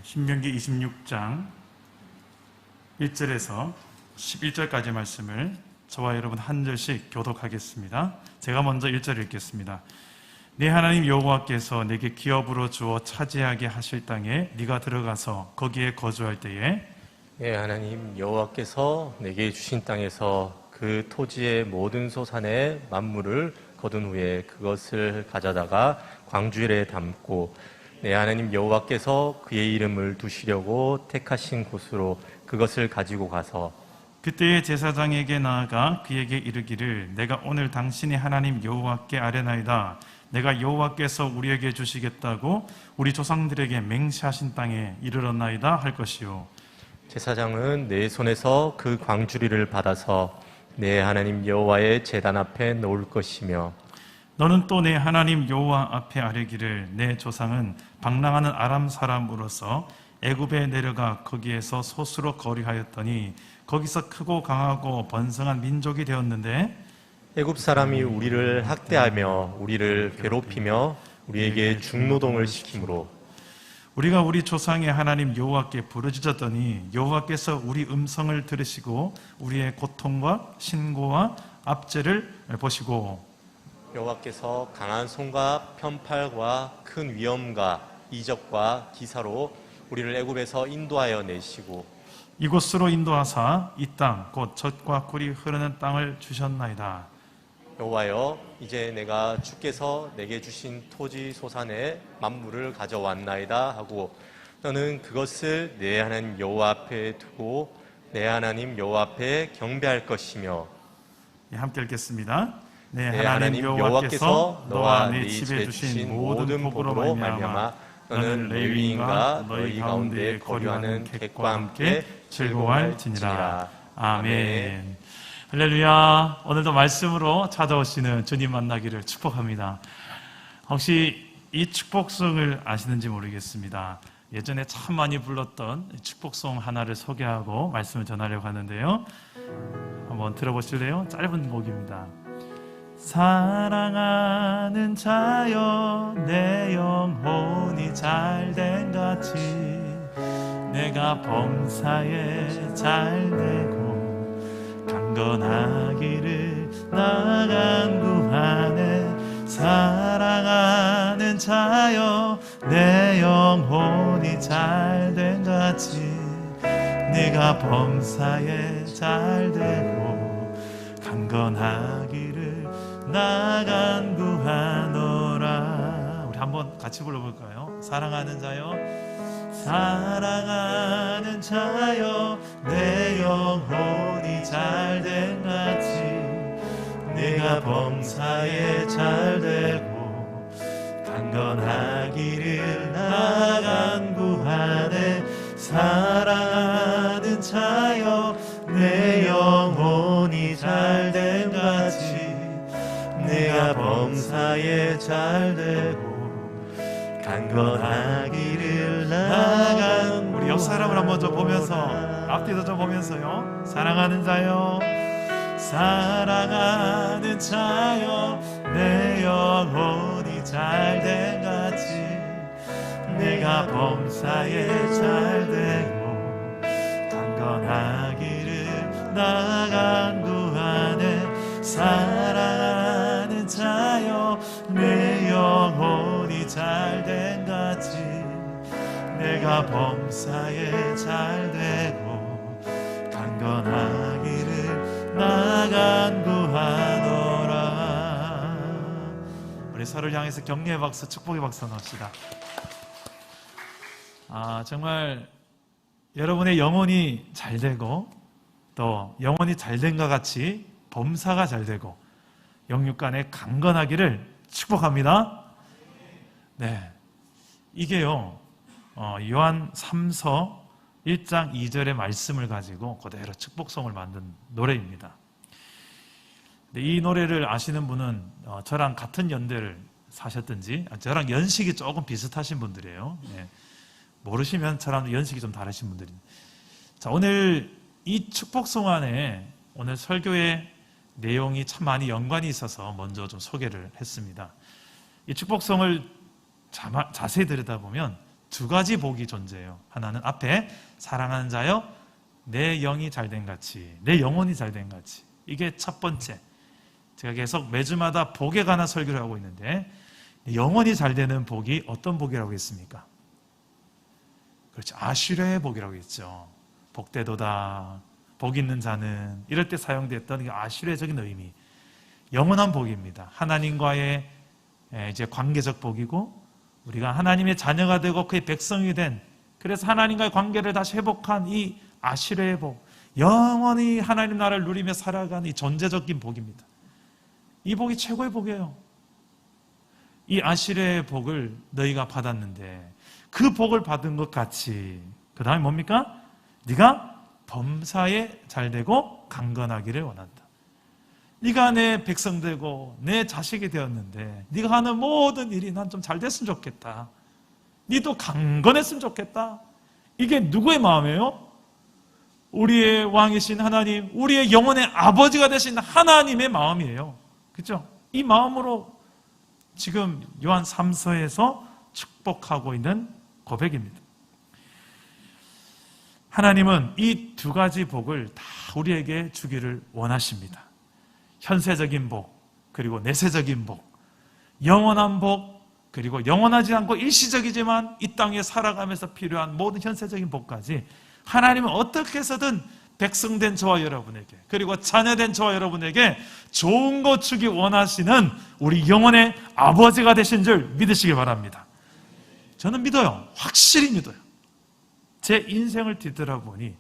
신명기 26장 1절에서 11절까지 말씀을 저와 여러분 한 절씩 교독하겠습니다. 제가 먼저 1절을 읽겠습니다. 네 하나님 여호와께서 내게 기업으로 주어 차지하게 하실 땅에 네가 들어가서 거기에 거주할 때에 네 하나님 여호와께서 내게 주신 땅에서 그 토지의 모든 소산의 만물을 거둔 후에 그것을 가져다가 광주일에 담고 네 하나님 여호와께서 그의 이름을 두시려고 택하신 곳으로 그것을 가지고 가서 그때의 제사장에게 나아가 그에게 이르기를 내가 오늘 당신의 하나님 여호와께 아뢰나이다. 내가 여호와께서 우리에게 주시겠다고 우리 조상들에게 맹세하신 땅에 이르렀나이다 할 것이요. 제사장은 내 손에서 그 광주리를 받아서 내 하나님 여호와의 제단 앞에 놓을 것이며 너는 또 내 하나님 여호와 앞에 아뢰기를 내 조상은 방랑하는 아람 사람으로서 애굽에 내려가 거기에서 소수로 거류하였더니 거기서 크고 강하고 번성한 민족이 되었는데 애굽 사람이 우리를 학대하며 우리를 괴롭히며 우리에게 중노동을 시키므로 우리가 우리 조상의 하나님 여호와께 부르짖었더니 여호와께서 우리 음성을 들으시고 우리의 고통과 신고와 압제를 보시고 여호와께서 강한 손과 편팔과 큰 위엄과 이적과 기사로 우리를 애굽에서 인도하여 내시고 이곳으로 인도하사 이 땅 곧 젖과 꿀이 흐르는 땅을 주셨나이다. 여호와여 이제 내가 주께서 내게 주신 토지 소산의 만물을 가져왔나이다 하고 너는 그것을 내 하나님 여호와 앞에 두고 내 하나님 여호와 앞에 경배할 것이며 함께 읽겠습니다. 네, 하나님 여호와께서 너와 네 집에 주신 모든 복으로 말미암아 너는 레위인과 너희 가운데 거류하는 객과 함께 즐거워할지니라. 아멘. 할렐루야. 오늘도 말씀으로 찾아오시는 주님 만나기를 축복합니다. 혹시 이 축복송을 아시는지 모르겠습니다. 예전에 참 많이 불렀던 축복송 하나를 소개하고 말씀을 전하려고 하는데요. 한번 들어보실래요? 짧은 곡입니다. 사랑하는 자여 내 영혼이 잘된 같이 내가 범사에 잘되고 강건하기를 나간 구하네. 사랑하는 자여 내 영혼이 잘된 같이 네가 범사에 잘되고 강건하기를 나간 구하노라. 우리 한번 같이 불러볼까요? 사랑하는 자여 사랑하는 자여 내 영혼이 잘된 같이 내가 범사에 잘되고 강건하기를 나간 구하네. 사랑하는 자여 내 영혼이 잘된 같이 내가 범사에 잘되고 강건하기를 나간. 우리 옆 사람을 한번 좀 보면서 앞뒤도 좀 보면서요. 사랑하는 자여 사랑하는 자여 내 영혼이 잘된 같이 내가 범사에 잘되고 강건하기를 나간 구하네. 사랑하는 자여 내 영혼이 잘된 같이 내가 범사에 잘되고 강건하기를 나간 구하노라. 우리 서로를 향해서 격려의 박수, 축복의 박수 합시다. 정말 여러분의 영혼이 잘되고 또 영혼이 잘된 것 같이 범사가 잘되고 영육간에 강건하기를 축복합니다. 네, 이게요 요한 3서 1장 2절의 말씀을 가지고 그대로 축복송을 만든 노래입니다. 이 노래를 아시는 분은 저랑 같은 연대를 사셨든지 저랑 연식이 조금 비슷하신 분들이에요. 네. 모르시면 저랑 연식이 좀 다르신 분들이. 자, 오늘 이 축복송 안에 오늘 설교의 내용이 참 많이 연관이 있어서 먼저 좀 소개를 했습니다. 이 축복송을 자세히 들여다보면 두 가지 복이 존재해요. 하나는 앞에 사랑하는 자여 내 영이 잘된 같이, 내 영혼이 잘된 같이. 이게 첫 번째. 제가 계속 매주마다 복에 관한 설교를 하고 있는데 영혼이 잘 되는 복이 어떤 복이라고 했습니까? 그렇죠. 아슈레의 복이라고 했죠. 복되도다, 복 있는 자는, 이럴 때 사용됐던 아슈레적인 의미, 영원한 복입니다. 하나님과의 이제 관계적 복이고, 우리가 하나님의 자녀가 되고 그의 백성이 된, 그래서 하나님과의 관계를 다시 회복한 이 아슈레의 복, 영원히 하나님 나라를 누리며 살아가는 이 존재적인 복입니다. 이 복이 최고의 복이에요. 이 아슈레의 복을 너희가 받았는데 그 복을 받은 것 같이 그 다음에 뭡니까? 네가 범사에 잘되고 강건하기를 원한다. 네가 내 백성 되고 내 자식이 되었는데 네가 하는 모든 일이 난 좀 잘 됐으면 좋겠다. 네도 강건했으면 좋겠다. 이게 누구의 마음이에요? 우리의 왕이신 하나님, 우리의 영혼의 아버지가 되신 하나님의 마음이에요. 그렇죠? 이 마음으로 지금 요한 3서에서 축복하고 있는 고백입니다. 하나님은 이 두 가지 복을 다 우리에게 주기를 원하십니다. 현세적인 복, 그리고 내세적인 복, 영원한 복, 그리고 영원하지 않고 일시적이지만 이 땅에 살아가면서 필요한 모든 현세적인 복까지 하나님은 어떻게 해서든 백성된 저와 여러분에게, 그리고 자녀된 저와 여러분에게 좋은 것 주기 원하시는 우리 영혼의 아버지가 되신 줄 믿으시기 바랍니다. 저는 믿어요. 확실히 믿어요. 제 인생을 뒤돌아보니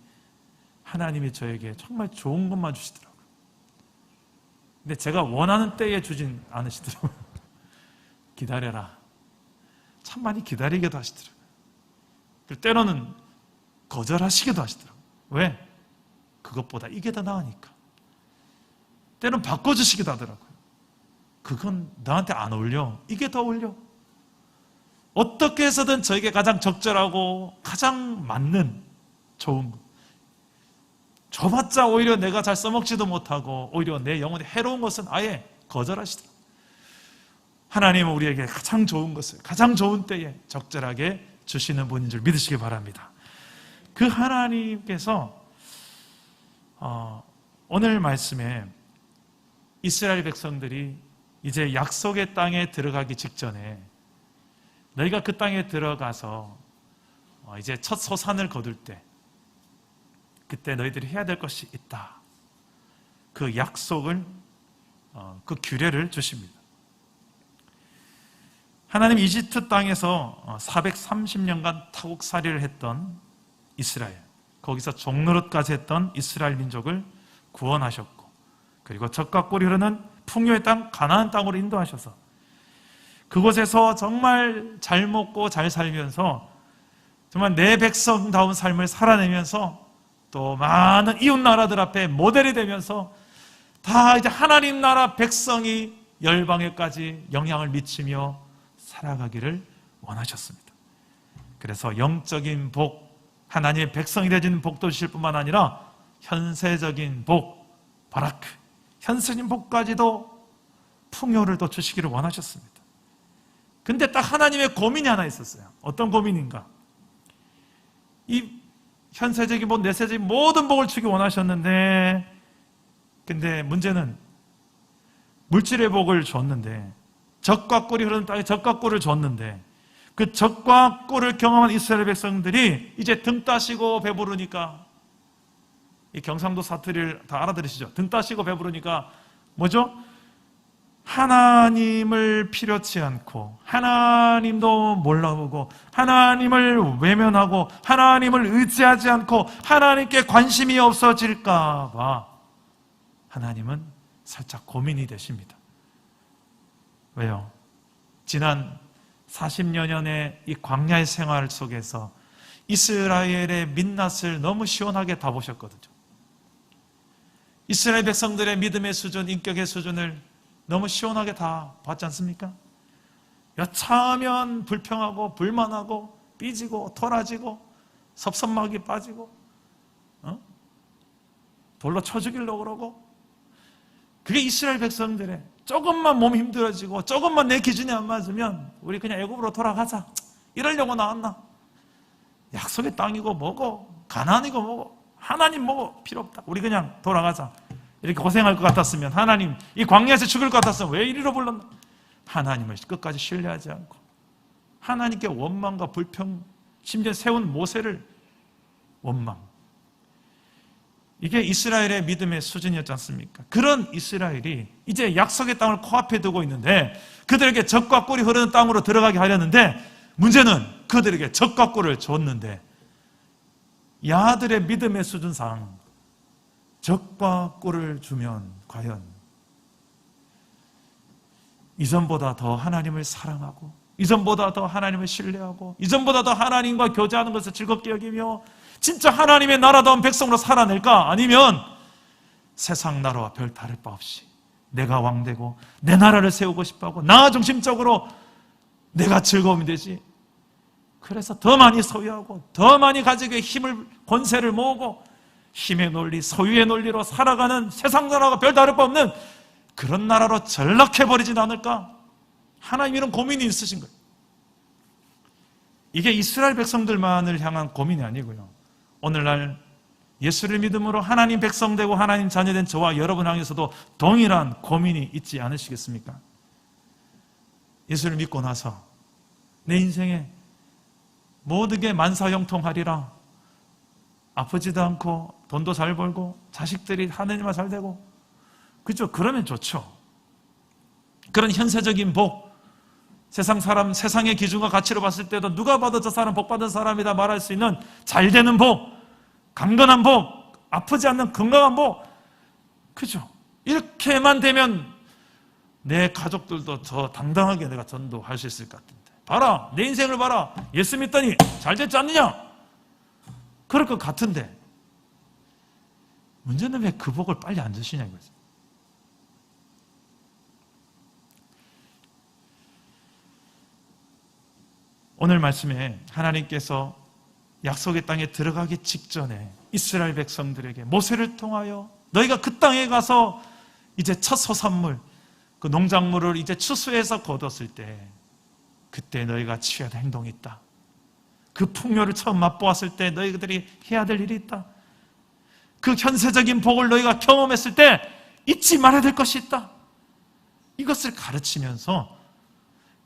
하나님이 저에게 정말 좋은 것만 주시더라고요. 근데 제가 원하는 때에 주진 않으시더라고요. 기다려라. 참 많이 기다리기도 하시더라고요. 그리고 때로는 거절하시기도 하시더라고요. 왜? 그것보다 이게 더 나으니까. 때로는 바꿔주시기도 하더라고요. 그건 나한테 안 어울려. 이게 더 어울려. 어떻게 해서든 저에게 가장 적절하고 가장 맞는 좋은 것. 줘봤자 오히려 내가 잘 써먹지도 못하고 오히려 내 영혼에 해로운 것은 아예 거절하시더라고요. 하나님은 우리에게 가장 좋은 것을 가장 좋은 때에 적절하게 주시는 분인 줄 믿으시기 바랍니다. 그 하나님께서 오늘 말씀에 이스라엘 백성들이 이제 약속의 땅에 들어가기 직전에 너희가 그 땅에 들어가서 이제 첫 소산을 거둘 때 그때 너희들이 해야 될 것이 있다. 그 약속을 그 규례를 주십니다. 하나님 이집트 땅에서 430년간 타국살이를 했던 이스라엘, 거기서 종노릇까지 했던 이스라엘 민족을 구원하셨고, 그리고 젖과 꿀이 흐르는 풍요의 땅 가나안 땅으로 인도하셔서 그곳에서 정말 잘 먹고 잘 살면서 정말 내 백성다운 삶을 살아내면서 또 많은 이웃 나라들 앞에 모델이 되면서 다 이제 하나님 나라 백성이 열방에까지 영향을 미치며 살아가기를 원하셨습니다. 그래서 영적인 복, 하나님의 백성이 되어진 복도 주실 뿐만 아니라 현세적인 복, 바라크, 현세적인 복까지도 풍요를 더 주시기를 원하셨습니다. 근데 딱 하나님의 고민이 하나 있었어요. 어떤 고민인가? 이 현세적인 복, 내세적인 모든 복을 주기 원하셨는데, 근데 문제는 물질의 복을 줬는데, 젖과 꿀이 흐르는 땅에 젖과 꿀을 줬는데, 그 젖과 꿀을 경험한 이스라엘 백성들이 이제 등 따시고 배부르니까, 이 경상도 사투리를 다 알아들으시죠? 등 따시고 배부르니까 뭐죠? 하나님을 필요치 않고 하나님도 몰라보고 하나님을 외면하고 하나님을 의지하지 않고 하나님께 관심이 없어질까 봐 하나님은 살짝 고민이 되십니다. 왜요? 지난 40여 년의 이 광야의 생활 속에서 이스라엘의 민낯을 너무 시원하게 다 보셨거든요. 이스라엘 백성들의 믿음의 수준, 인격의 수준을 너무 시원하게 다 봤지 않습니까? 여차하면 불평하고 불만하고 삐지고 토라지고 섭섭하게 빠지고 돌로 쳐 죽이려고 그러고, 그게 이스라엘 백성들의 조금만 몸이 힘들어지고 조금만 내 기준이 안 맞으면 우리 그냥 애굽으로 돌아가자 이러려고 나왔나? 약속의 땅이고 뭐고 가나안이고 뭐고 하나님 뭐고 필요 없다. 우리 그냥 돌아가자. 이렇게 고생할 것 같았으면, 하나님 이 광야에서 죽을 것 같았으면 왜 이리로 불렀나? 하나님을 끝까지 신뢰하지 않고 하나님께 원망과 불평, 심지어 세운 모세를 원망. 이게 이스라엘의 믿음의 수준이었지 않습니까? 그런 이스라엘이 이제 약속의 땅을 코앞에 두고 있는데 그들에게 젖과 꿀이 흐르는 땅으로 들어가게 하려는데, 문제는 그들에게 젖과 꿀을 줬는데 야들의 믿음의 수준상 젖과 꿀을 주면 과연 이전보다 더 하나님을 사랑하고, 이전보다 더 하나님을 신뢰하고, 이전보다 더 하나님과 교제하는 것을 즐겁게 여기며 진짜 하나님의 나라다운 백성으로 살아낼까? 아니면 세상 나라와 별 다를 바 없이 내가 왕되고 내 나라를 세우고 싶어하고 나 중심적으로 내가 즐거움이 되지, 그래서 더 많이 소유하고 더 많이 가지고 힘을, 권세를 모으고 힘의 논리, 소유의 논리로 살아가는 세상 나라가 별 다를 바 없는 그런 나라로 전락해버리진 않을까? 하나님 이런 고민이 있으신 거예요. 이게 이스라엘 백성들만을 향한 고민이 아니고요, 오늘날 예수를 믿음으로 하나님 백성 되고 하나님 자녀된 저와 여러분 향해서도 동일한 고민이 있지 않으시겠습니까? 예수를 믿고 나서 내 인생에 모든 게 만사형통하리라, 아프지도 않고 돈도 잘 벌고 자식들이 하느님과 잘 되고, 그죠? 그러면 좋죠. 그런 현세적인 복, 세상 사람, 세상의 기준과 가치로 봤을 때도 누가 봐도 저 사람 복 받은 사람이다 말할 수 있는 잘 되는 복, 강건한 복, 아프지 않는 건강한 복, 그죠? 이렇게만 되면 내 가족들도 더 당당하게 내가 전도할 수 있을 것 같은데, 봐라 내 인생을 봐라, 예수 믿더니 잘 됐지 않느냐, 그럴 것 같은데 문제는 왜 그 복을 빨리 안 주시냐 이거죠. 오늘 말씀에 하나님께서 약속의 땅에 들어가기 직전에 이스라엘 백성들에게 모세를 통하여 너희가 그 땅에 가서 이제 첫 소산물, 그 농작물을 이제 추수해서 거뒀을 때 그때 너희가 취해야 될 행동이 있다. 그 풍요를 처음 맛보았을 때 너희들이 해야 될 일이 있다. 그 현세적인 복을 너희가 경험했을 때 잊지 말아야 될 것이 있다. 이것을 가르치면서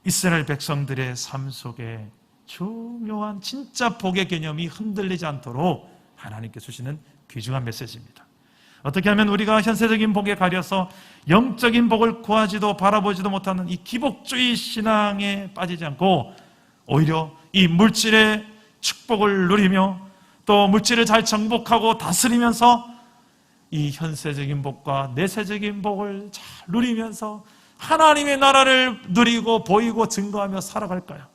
이스라엘 백성들의 삶 속에 중요한 진짜 복의 개념이 흔들리지 않도록 하나님께 주시는 귀중한 메시지입니다. 어떻게 하면 우리가 현세적인 복에 가려서 영적인 복을 구하지도 바라보지도 못하는 이 기복주의 신앙에 빠지지 않고 오히려 이 물질의 축복을 누리며 또 물질을 잘 정복하고 다스리면서 이 현세적인 복과 내세적인 복을 잘 누리면서 하나님의 나라를 누리고 보이고 증거하며 살아갈까요?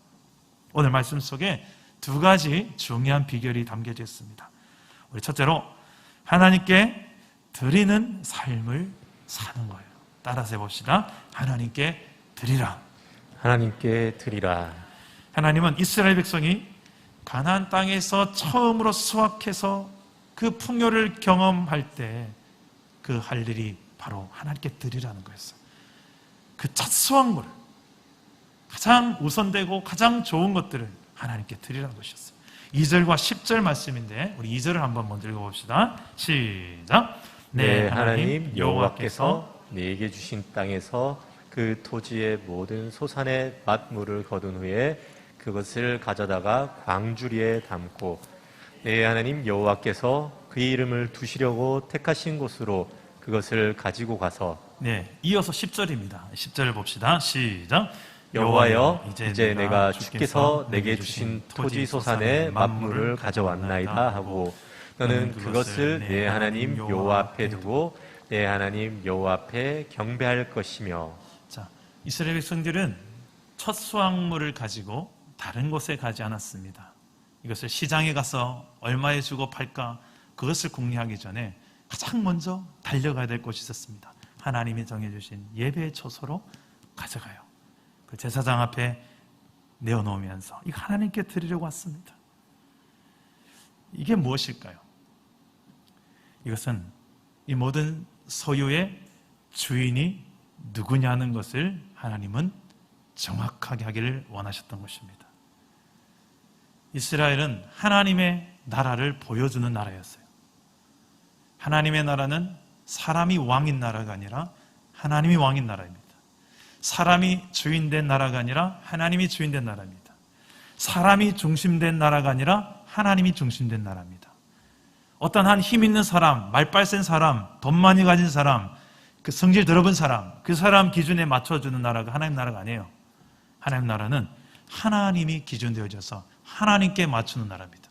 오늘 말씀 속에 두 가지 중요한 비결이 담겨져 있습니다. 우리 첫째로 하나님께 드리는 삶을 사는 거예요. 따라서 해봅시다. 하나님께 드리라. 하나님께 드리라. 하나님은 이스라엘 백성이 가나안 땅에서 처음으로 수확해서 그 풍요를 경험할 때 그 할 일이 바로 하나님께 드리라는 거였어요. 그 첫 수확물을, 가장 우선되고 가장 좋은 것들을 하나님께 드리라는 것이었어요. 2절과 10절 말씀인데 우리 2절을 한번 먼저 읽어봅시다. 시작. 네, 하나님 여호와께서 내게 주신 땅에서 그 토지의 모든 소산의 맛물을 거둔 후에 그것을 가져다가 광주리에 담고 네, 하나님 여호와께서 그의 이름을 두시려고 택하신 곳으로 그것을 가지고 가서 네, 이어서 10절입니다. 10절을 봅시다. 시작. 여호와여 이제 내가 주께서 내게 주신 토지 소산의 만물을 가져왔나이다 하고 너는 그것을 내 하나님 여호와 앞에 두고 내 하나님 여호와 앞에 경배할 것이며. 자, 이스라엘 백성들은 첫 수확물을 가지고 다른 곳에 가지 않았습니다. 이것을 시장에 가서 얼마에 주고 팔까 그것을 궁리하기 전에 가장 먼저 달려가야 될 곳이 있었습니다. 하나님이 정해주신 예배의 초소로 가져가요. 그 제사장 앞에 내어놓으면서 이거 하나님께 드리려고 왔습니다. 이게 무엇일까요? 이것은 이 모든 소유의 주인이 누구냐는 것을 하나님은 정확하게 하기를 원하셨던 것입니다. 이스라엘은 하나님의 나라를 보여주는 나라였어요. 하나님의 나라는 사람이 왕인 나라가 아니라 하나님이 왕인 나라입니다. 사람이 주인된 나라가 아니라 하나님이 주인된 나라입니다. 사람이 중심된 나라가 아니라 하나님이 중심된 나라입니다. 어떤 한 힘 있는 사람, 말빨 센 사람, 돈 많이 가진 사람, 그 성질 더러운 사람, 그 사람 기준에 맞춰주는 나라가 하나님 나라가 아니에요. 하나님 나라는 하나님이 기준 되어져서 하나님께 맞추는 나라입니다.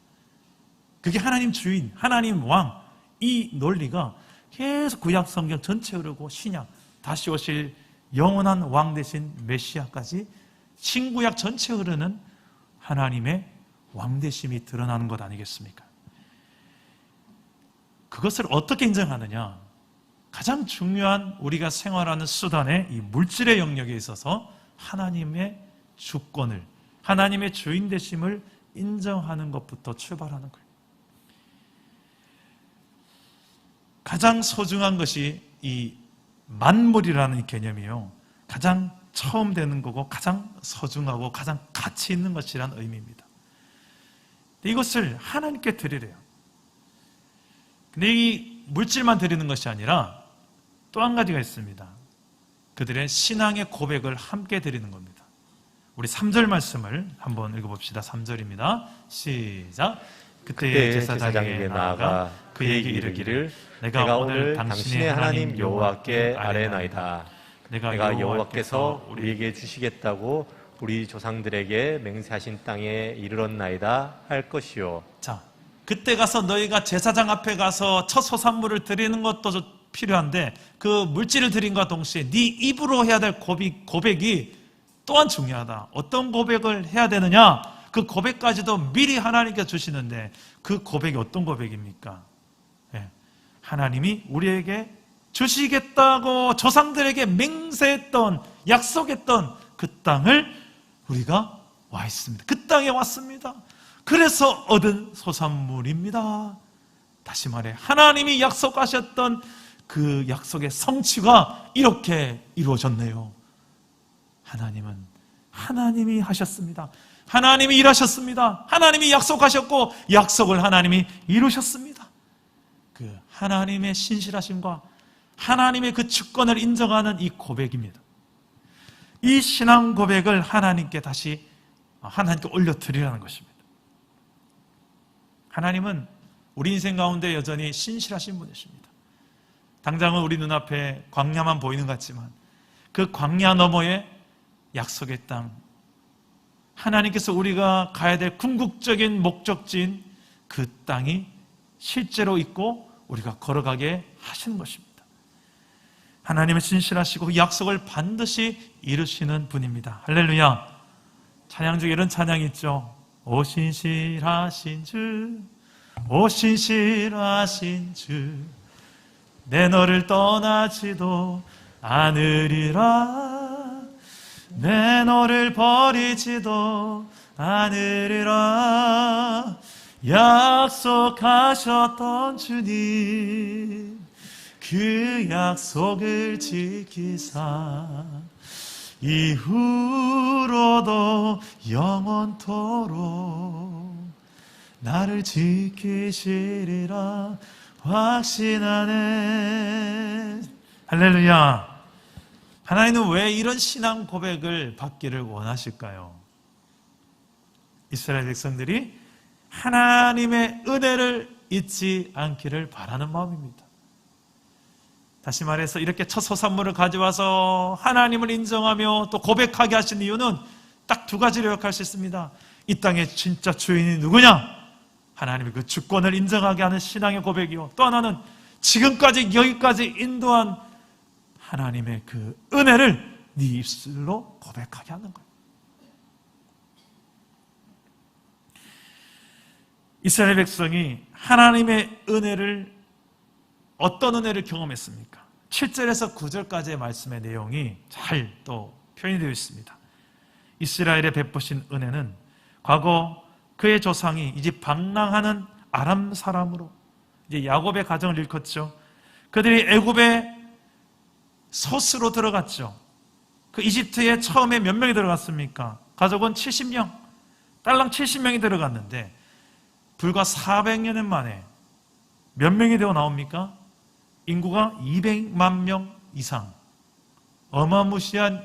그게 하나님 주인, 하나님 왕, 이 논리가 계속 구약 성경 전체 흐르고 신약, 다시 오실 영원한 왕 대신 메시아까지 신구약 전체 흐르는 하나님의 왕대심이 드러나는 것 아니겠습니까? 그것을 어떻게 인정하느냐? 가장 중요한 우리가 생활하는 수단의 이 물질의 영역에 있어서 하나님의 주권을, 하나님의 주인 되심을 인정하는 것부터 출발하는 거예요. 가장 소중한 것이 이 만물이라는 개념이요, 가장 처음 되는 거고 가장 소중하고 가장 가치 있는 것이라는 의미입니다. 이것을 하나님께 드리래요. 근데 이 물질만 드리는 것이 아니라 또 한 가지가 있습니다. 그들의 신앙의 고백을 함께 드리는 겁니다. 우리 3절 말씀을 한번 읽어봅시다. 3절입니다. 시작. 그때 제사장에게 나아가 그에게 이르기를 내가 오늘 당신의 하나님 여호와께 아뢰나이다. 내가 여호와께서 우리에게 주시겠다고 우리 조상들에게 맹세하신 땅에 이르렀나이다 할 것이요. 자, 그때 가서 너희가 제사장 앞에 가서 첫 소산물을 드리는 것도 필요한데 그 물질을 드린과 동시에 네 입으로 해야 될 고백이 또한 중요하다. 어떤 고백을 해야 되느냐? 그 고백까지도 미리 하나님께 주시는데 그 고백이 어떤 고백입니까? 네. 하나님이 우리에게 주시겠다고 조상들에게 맹세했던, 약속했던 그 땅을 우리가 와 있습니다. 그 땅에 왔습니다. 그래서 얻은 소산물입니다. 다시 말해, 하나님이 약속하셨던 그 약속의 성취가 이렇게 이루어졌네요. 하나님은 하나님이 하셨습니다. 하나님이 일하셨습니다. 하나님이 약속하셨고 약속을 하나님이 이루셨습니다. 그 하나님의 신실하심과 하나님의 그 주권을 인정하는 이 고백입니다. 이 신앙 고백을 하나님께 다시 하나님께 올려드리라는 것입니다. 하나님은 우리 인생 가운데 여전히 신실하신 분이십니다. 당장은 우리 눈앞에 광야만 보이는 것 같지만 그 광야 너머에 약속의 땅, 하나님께서 우리가 가야 될 궁극적인 목적지인 그 땅이 실제로 있고 우리가 걸어가게 하시는 것입니다. 하나님은 신실하시고 약속을 반드시 이루시는 분입니다. 할렐루야. 찬양 중에 이런 찬양이 있죠. 오 신실하신 주, 오 신실하신 주, 내 너를 떠나지도 않으리라, 내 너를 버리지도 않으리라. 약속하셨던 주님, 그 약속을 지키사 이후로도 영원토록 나를 지키시리라 확신하네. 할렐루야. 하나님은 왜 이런 신앙 고백을 받기를 원하실까요? 이스라엘 백성들이 하나님의 은혜를 잊지 않기를 바라는 마음입니다. 다시 말해서 이렇게 첫 소산물을 가져와서 하나님을 인정하며 또 고백하게 하신 이유는 딱 두 가지로 요약할 수 있습니다. 이 땅의 진짜 주인이 누구냐? 하나님의 그 주권을 인정하게 하는 신앙의 고백이요, 또 하나는 지금까지 여기까지 인도한 하나님의 그 은혜를 네 입술로 고백하게 하는 거예요. 이스라엘 백성이 하나님의 은혜를, 어떤 은혜를 경험했습니까? 7절에서 9절까지의 말씀의 내용이 잘 또 표현이 되어 있습니다. 이스라엘에 베푸신 은혜는 과거 그의 조상이 이제 방랑하는 아람 사람으로 이제 야곱의 가정을 일컫죠. 그들이 애굽의 소스로 들어갔죠. 그 이집트에 처음에 몇 명이 들어갔습니까? 가족은 70명. 딸랑 70명이 들어갔는데 불과 400년 만에 몇 명이 되어 나옵니까? 인구가 200만 명 이상. 어마무시한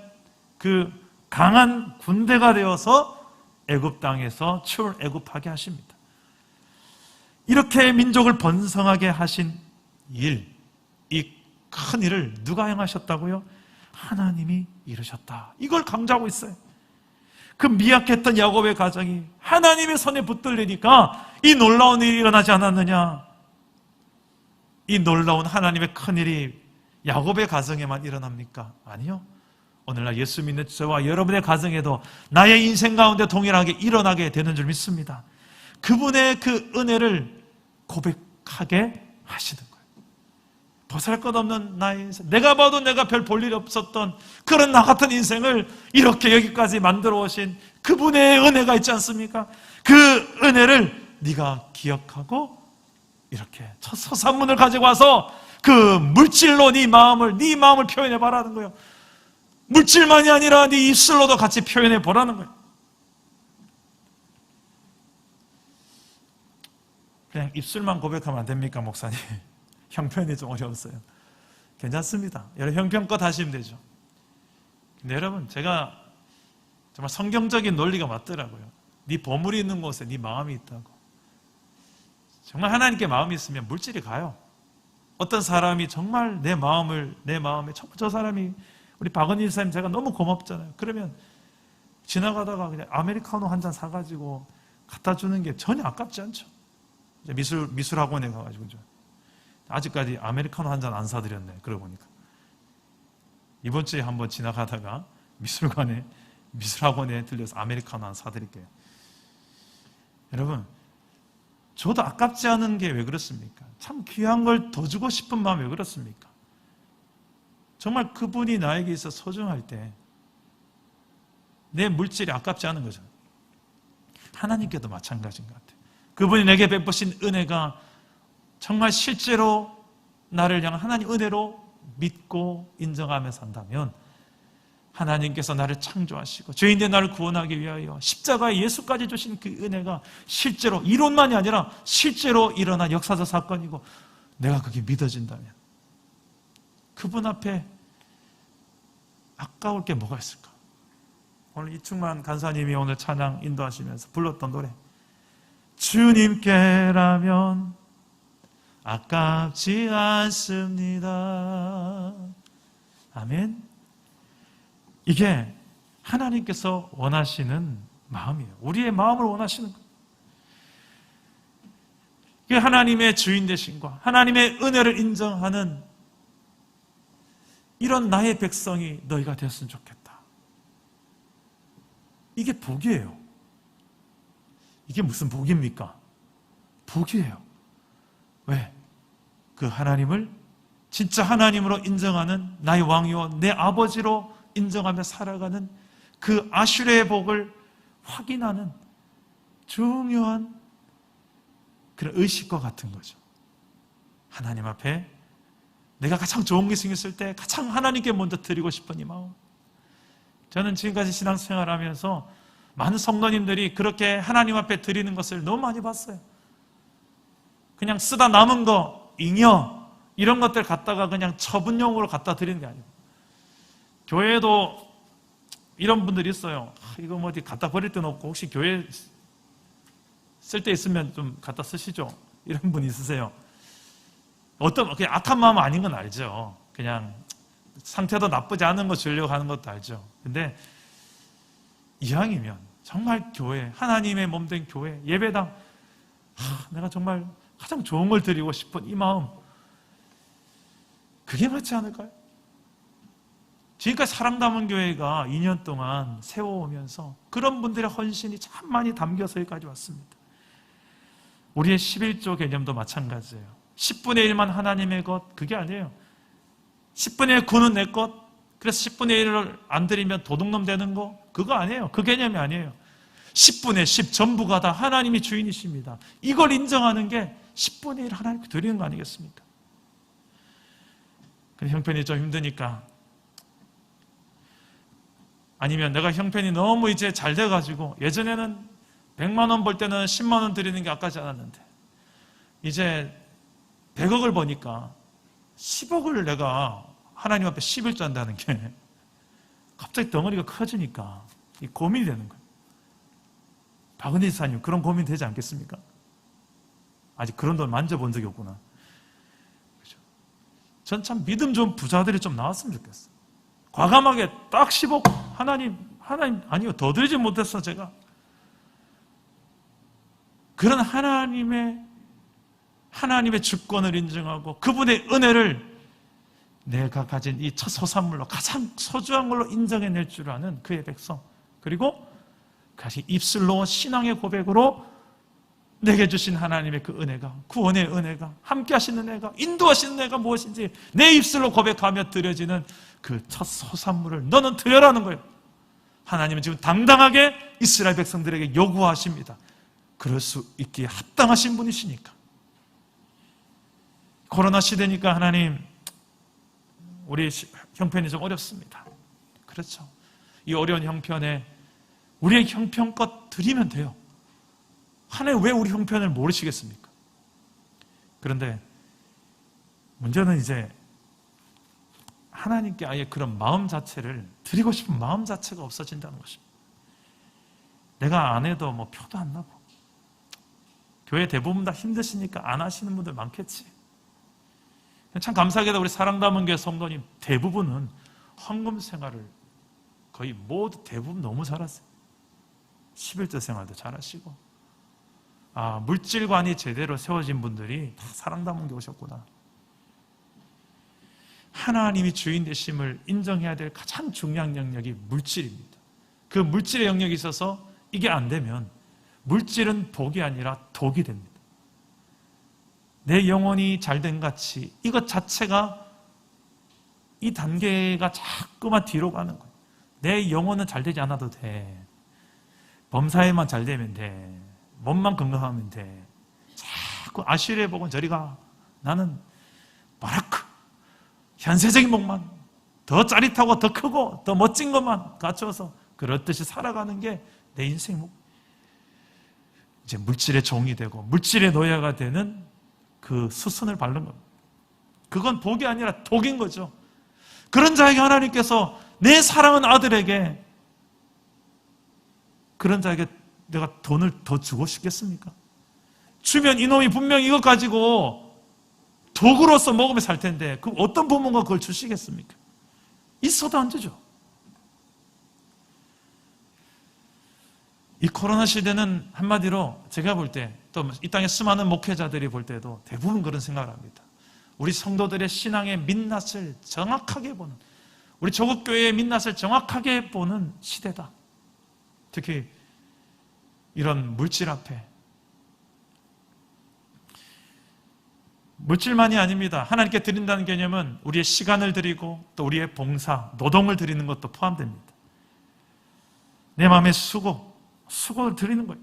그 강한 군대가 되어서 애굽 땅에서 출애굽하게 하십니다. 이렇게 민족을 번성하게 하신 일, 이 큰 일을 누가 행하셨다고요? 하나님이 이루셨다. 이걸 강조하고 있어요. 그 미약했던 야곱의 가정이 하나님의 손에 붙들리니까 이 놀라운 일이 일어나지 않았느냐? 이 놀라운 하나님의 큰 일이 야곱의 가정에만 일어납니까? 아니요. 오늘날 예수 믿는 저와 여러분의 가정에도 나의 인생 가운데 동일하게 일어나게 되는 줄 믿습니다. 그분의 그 은혜를 고백하게 하시는 거예요. 보잘것없는 나의 인생, 내가 봐도 내가 별 볼 일 없었던 그런 나 같은 인생을 이렇게 여기까지 만들어 오신 그분의 은혜가 있지 않습니까? 그 은혜를 네가 기억하고 이렇게 첫 소산문을 가지고 와서 그 물질로 네 마음을 표현해 보라는 거예요. 물질만이 아니라 네 입술로도 같이 표현해 보라는 거예요. 그냥 입술만 고백하면 안 됩니까, 목사님? 형편이 좀 어려웠어요. 괜찮습니다. 여러분 형편껏 하시면 되죠. 근데 여러분, 제가 정말 성경적인 논리가 맞더라고요. 네 보물이 있는 곳에 네 마음이 있다고. 정말 하나님께 마음이 있으면 물질이 가요. 어떤 사람이 정말 내 마음에 정말 저 사람이 우리 박은희 사님 제가 너무 고맙잖아요. 그러면 지나가다가 그냥 아메리카노 한 잔 사가지고 갖다 주는 게 전혀 아깝지 않죠. 미술 학원에 가가지고 아직까지 아메리카노 한 잔 안 사드렸네. 그러고 보니까 이번 주에 한번 지나가다가 미술학원에 들려서 아메리카노 한 사드릴게요. 여러분, 저도 아깝지 않은 게 왜 그렇습니까? 참 귀한 걸 더 주고 싶은 마음이 왜 그렇습니까? 정말 그분이 나에게 있어 소중할 때 내 물질이 아깝지 않은 거죠. 하나님께도 마찬가지인 것 같아요. 그분이 내게 베푸신 은혜가 정말 실제로 나를 향한 하나님 은혜로 믿고 인정하며 산다면 하나님께서 나를 창조하시고 죄인된 나를 구원하기 위하여 십자가에 예수까지 주신 그 은혜가 실제로 이론만이 아니라 실제로 일어난 역사적 사건이고 내가 그게 믿어진다면 그분 앞에 아까울 게 뭐가 있을까? 오늘 이충만 간사님이 오늘 찬양 인도하시면서 불렀던 노래 주님께라면 아깝지 않습니다. 아멘. 이게 하나님께서 원하시는 마음이에요. 우리의 마음을 원하시는 거예요. 이게 하나님의 주인 되심과 하나님의 은혜를 인정하는 이런 나의 백성이 너희가 되었으면 좋겠다. 이게 복이에요. 이게 무슨 복입니까? 복이에요. 왜? 그 하나님을 진짜 하나님으로 인정하는 나의 왕이요 내 아버지로 인정하며 살아가는 그 아슈레의 복을 확인하는 중요한 그런 의식과 같은 거죠. 하나님 앞에 내가 가장 좋은 게 생겼을 때 가장 하나님께 먼저 드리고 싶은 이 마음. 저는 지금까지 신앙생활하면서 많은 성도님들이 그렇게 하나님 앞에 드리는 것을 너무 많이 봤어요. 그냥 쓰다 남은 거, 잉여 이런 것들 갖다가 그냥 처분용으로 갖다 드리는 게 아니고 교회에도 이런 분들이 있어요. 이거 뭐 어디 갖다 버릴 데는 없고 혹시 교회 쓸 데 있으면 좀 갖다 쓰시죠. 이런 분 있으세요. 어떤 그냥 악한 마음은 아닌 건 알죠. 그냥 상태도 나쁘지 않은 거 주려고 하는 것도 알죠. 근데 이왕이면 정말 교회, 하나님의 몸된 교회, 예배당 내가 정말 가장 좋은 걸 드리고 싶은 이 마음 그게 맞지 않을까요? 지금까지 사랑 담은 교회가 2년 동안 세워오면서 그런 분들의 헌신이 참 많이 담겨서 여기까지 왔습니다. 우리의 11조 개념도 마찬가지예요. 10분의 1만 하나님의 것 그게 아니에요. 10분의 9는 내 것 그래서 10분의 1을 안 드리면 도둑놈 되는 거 그거 아니에요. 그 개념이 아니에요. 10분의 10 전부가 다 하나님이 주인이십니다. 이걸 인정하는 게 10분의 1 하나님께 드리는 거 아니겠습니까? 근데 형편이 좀 힘드니까 아니면 내가 형편이 너무 이제 잘 돼가지고 예전에는 100만 원 벌 때는 10만 원 드리는 게 아까지 않았는데 이제 100억을 버니까 10억을 내가 하나님 앞에 11조 한다는 게 갑자기 덩어리가 커지니까 이 고민이 되는 거예요. 박은희 지사님 그런 고민 되지 않겠습니까? 아직 그런 돈 만져본 적이 없구나. 그죠? 전 참 믿음 좋은 부자들이 좀 나왔으면 좋겠어요. 과감하게 딱 10억 하나님 아니요 더 드리지 못했어 제가. 그런 하나님의 주권을 인정하고 그분의 은혜를 내가 가진 이 첫 소산물로 가장 소중한 걸로 인정해낼 줄 아는 그의 백성, 그리고 다시 입술로 신앙의 고백으로 내게 주신 하나님의 그 은혜가, 구원의 은혜가, 함께 하시는 은혜가, 인도하시는 은혜가 무엇인지 내 입술로 고백하며 드려지는 그 첫 소산물을 너는 드려라는 거예요. 하나님은 지금 당당하게 이스라엘 백성들에게 요구하십니다. 그럴 수 있기에 합당하신 분이시니까. 코로나 시대니까 하나님 우리 형편이 좀 어렵습니다. 그렇죠. 이 어려운 형편에 우리의 형편껏 드리면 돼요. 하나님 왜 우리 형편을 모르시겠습니까? 그런데 문제는 이제 하나님께 아예 그런 마음 자체를 드리고 싶은 마음 자체가 없어진다는 것입니다. 내가 안 해도 뭐 표도 안 나고 교회 대부분 다 힘드시니까 안 하시는 분들 많겠지. 참 감사하게도 우리 사랑담은 교회 성도님 대부분은 헌금 생활을 거의 모두 대부분 너무 잘하세요. 11조 생활도 잘하시고 물질관이 제대로 세워진 분들이 다 사랑담은 교회 오셨구나. 하나님이 주인 되심을 인정해야 될 가장 중요한 영역이 물질입니다. 그 물질의 영역이 있어서 이게 안 되면 물질은 복이 아니라 독이 됩니다. 내 영혼이 잘된 같이 이것 자체가 이 단계가 자꾸만 뒤로 가는 거예요. 내 영혼은 잘 되지 않아도 돼. 범사에만 잘 되면 돼. 몸만 건강하면 돼. 자꾸 아시리의 복은 저리 가. 나는 바라크 현세적인 복만 더 짜릿하고 더 크고 더 멋진 것만 갖춰서 그렇듯이 살아가는 게 내 인생 목. 이제 물질의 종이 되고 물질의 노예가 되는 그 수순을 밟는 겁니다. 그건 복이 아니라 독인 거죠. 그런 자에게 하나님께서 내 사랑하는 아들에게 그런 자에게 내가 돈을 더 주고 싶겠습니까? 주면 이놈이 분명히 이것 가지고 독으로서 먹으며 살 텐데 그 어떤 부모가 그걸 주시겠습니까? 있어도 안 주죠. 이 코로나 시대는 한마디로 제가 볼 때 또 이 땅의 수많은 목회자들이 볼 때도 대부분 그런 생각을 합니다. 우리 성도들의 신앙의 민낯을 정확하게 보는, 우리 조국교회의 민낯을 정확하게 보는 시대다. 특히 이런 물질 앞에. 물질만이 아닙니다. 하나님께 드린다는 개념은 우리의 시간을 드리고 또 우리의 봉사, 노동을 드리는 것도 포함됩니다. 내 마음의 수고를 드리는 거예요.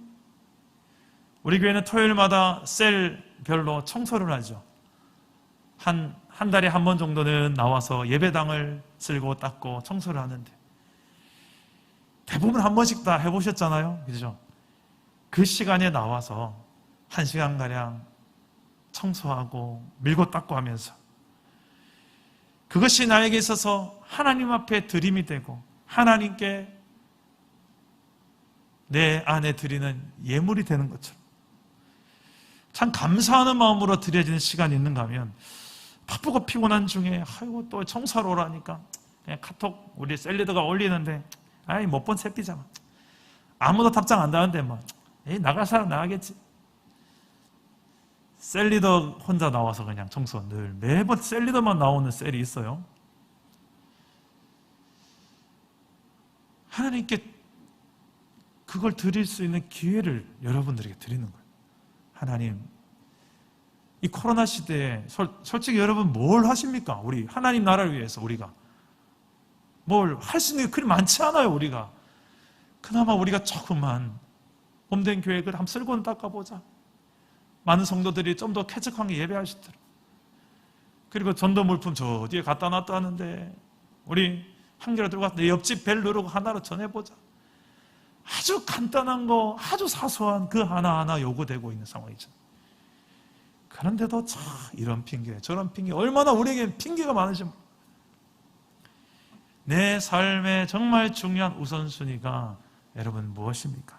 우리 교회는 토요일마다 셀별로 청소를 하죠. 한 달에 한 번 정도는 나와서 예배당을 쓸고 닦고 청소를 하는데 대부분 한 번씩 다 해보셨잖아요. 그죠? 그 시간에 나와서 1시간가량 청소하고 밀고 닦고 하면서 그것이 나에게 있어서 하나님 앞에 드림이 되고 하나님께 내 안에 드리는 예물이 되는 것처럼 참 감사하는 마음으로 드려지는 시간이 있는가 하면 바쁘고 피곤한 중에 아이고 또 청소하러 오라니까 그냥 카톡 우리 셀리더가 올리는데 못 본 새끼잖아. 아무도 답장 안 하는데 나갈 사람 나가겠지. 셀리더 혼자 나와서 그냥 청소 늘 매번 셀리더만 나오는 셀이 있어요. 하나님께 그걸 드릴 수 있는 기회를 여러분들에게 드리는 거예요. 하나님, 이 코로나 시대에 솔직히 여러분 뭘 하십니까? 우리 하나님 나라를 위해서 우리가 뭘 할 수 있는 게 그리 많지 않아요. 우리가 그나마 우리가 조금만 봄된 교회를 한번 쓸고는 닦아보자. 많은 성도들이 좀 더 쾌적하게 예배하시더라. 그리고 전도 물품 저 뒤에 갖다 놨다 하는데 우리 한 개로 들고 가서 내 옆집 벨 누르고 하나로 전해보자. 아주 간단한 거, 아주 사소한 그 하나하나 요구되고 있는 상황이죠. 그런데도 참 이런 핑계, 저런 핑계, 얼마나 우리에게 핑계가 많으지. 내 삶의 정말 중요한 우선순위가 여러분 무엇입니까?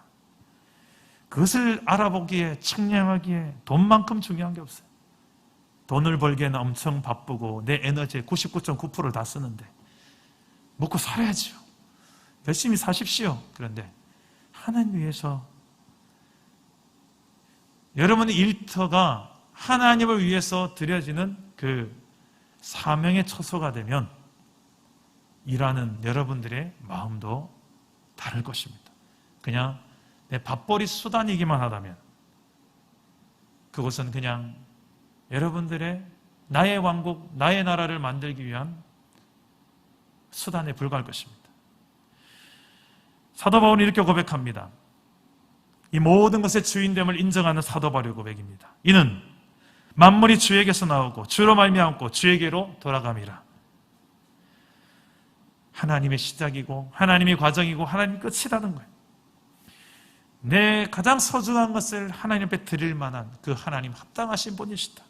그것을 알아보기에, 측량하기에 돈만큼 중요한 게 없어요. 돈을 벌기에는 엄청 바쁘고 내 에너지의 99.9%를 다 쓰는데 먹고 살아야죠. 열심히 사십시오. 그런데 하나님 위해서 여러분의 일터가 하나님을 위해서 드려지는 그 사명의 처소가 되면 일하는 여러분들의 마음도 다를 것입니다. 그냥 내 밥벌이 수단이기만 하다면 그것은 그냥 여러분들의 나의 왕국, 나의 나라를 만들기 위한 수단에 불과할 것입니다. 사도 바울은 이렇게 고백합니다. 이 모든 것의 주인됨을 인정하는 사도 바울의 고백입니다. 이는 만물이 주에게서 나오고 주로 말미암고 주에게로 돌아감이라. 하나님의 시작이고 하나님의 과정이고 하나님의 끝이라는 거예요. 내 가장 소중한 것을 하나님 앞에 드릴 만한 그 하나님 합당하신 분이시다.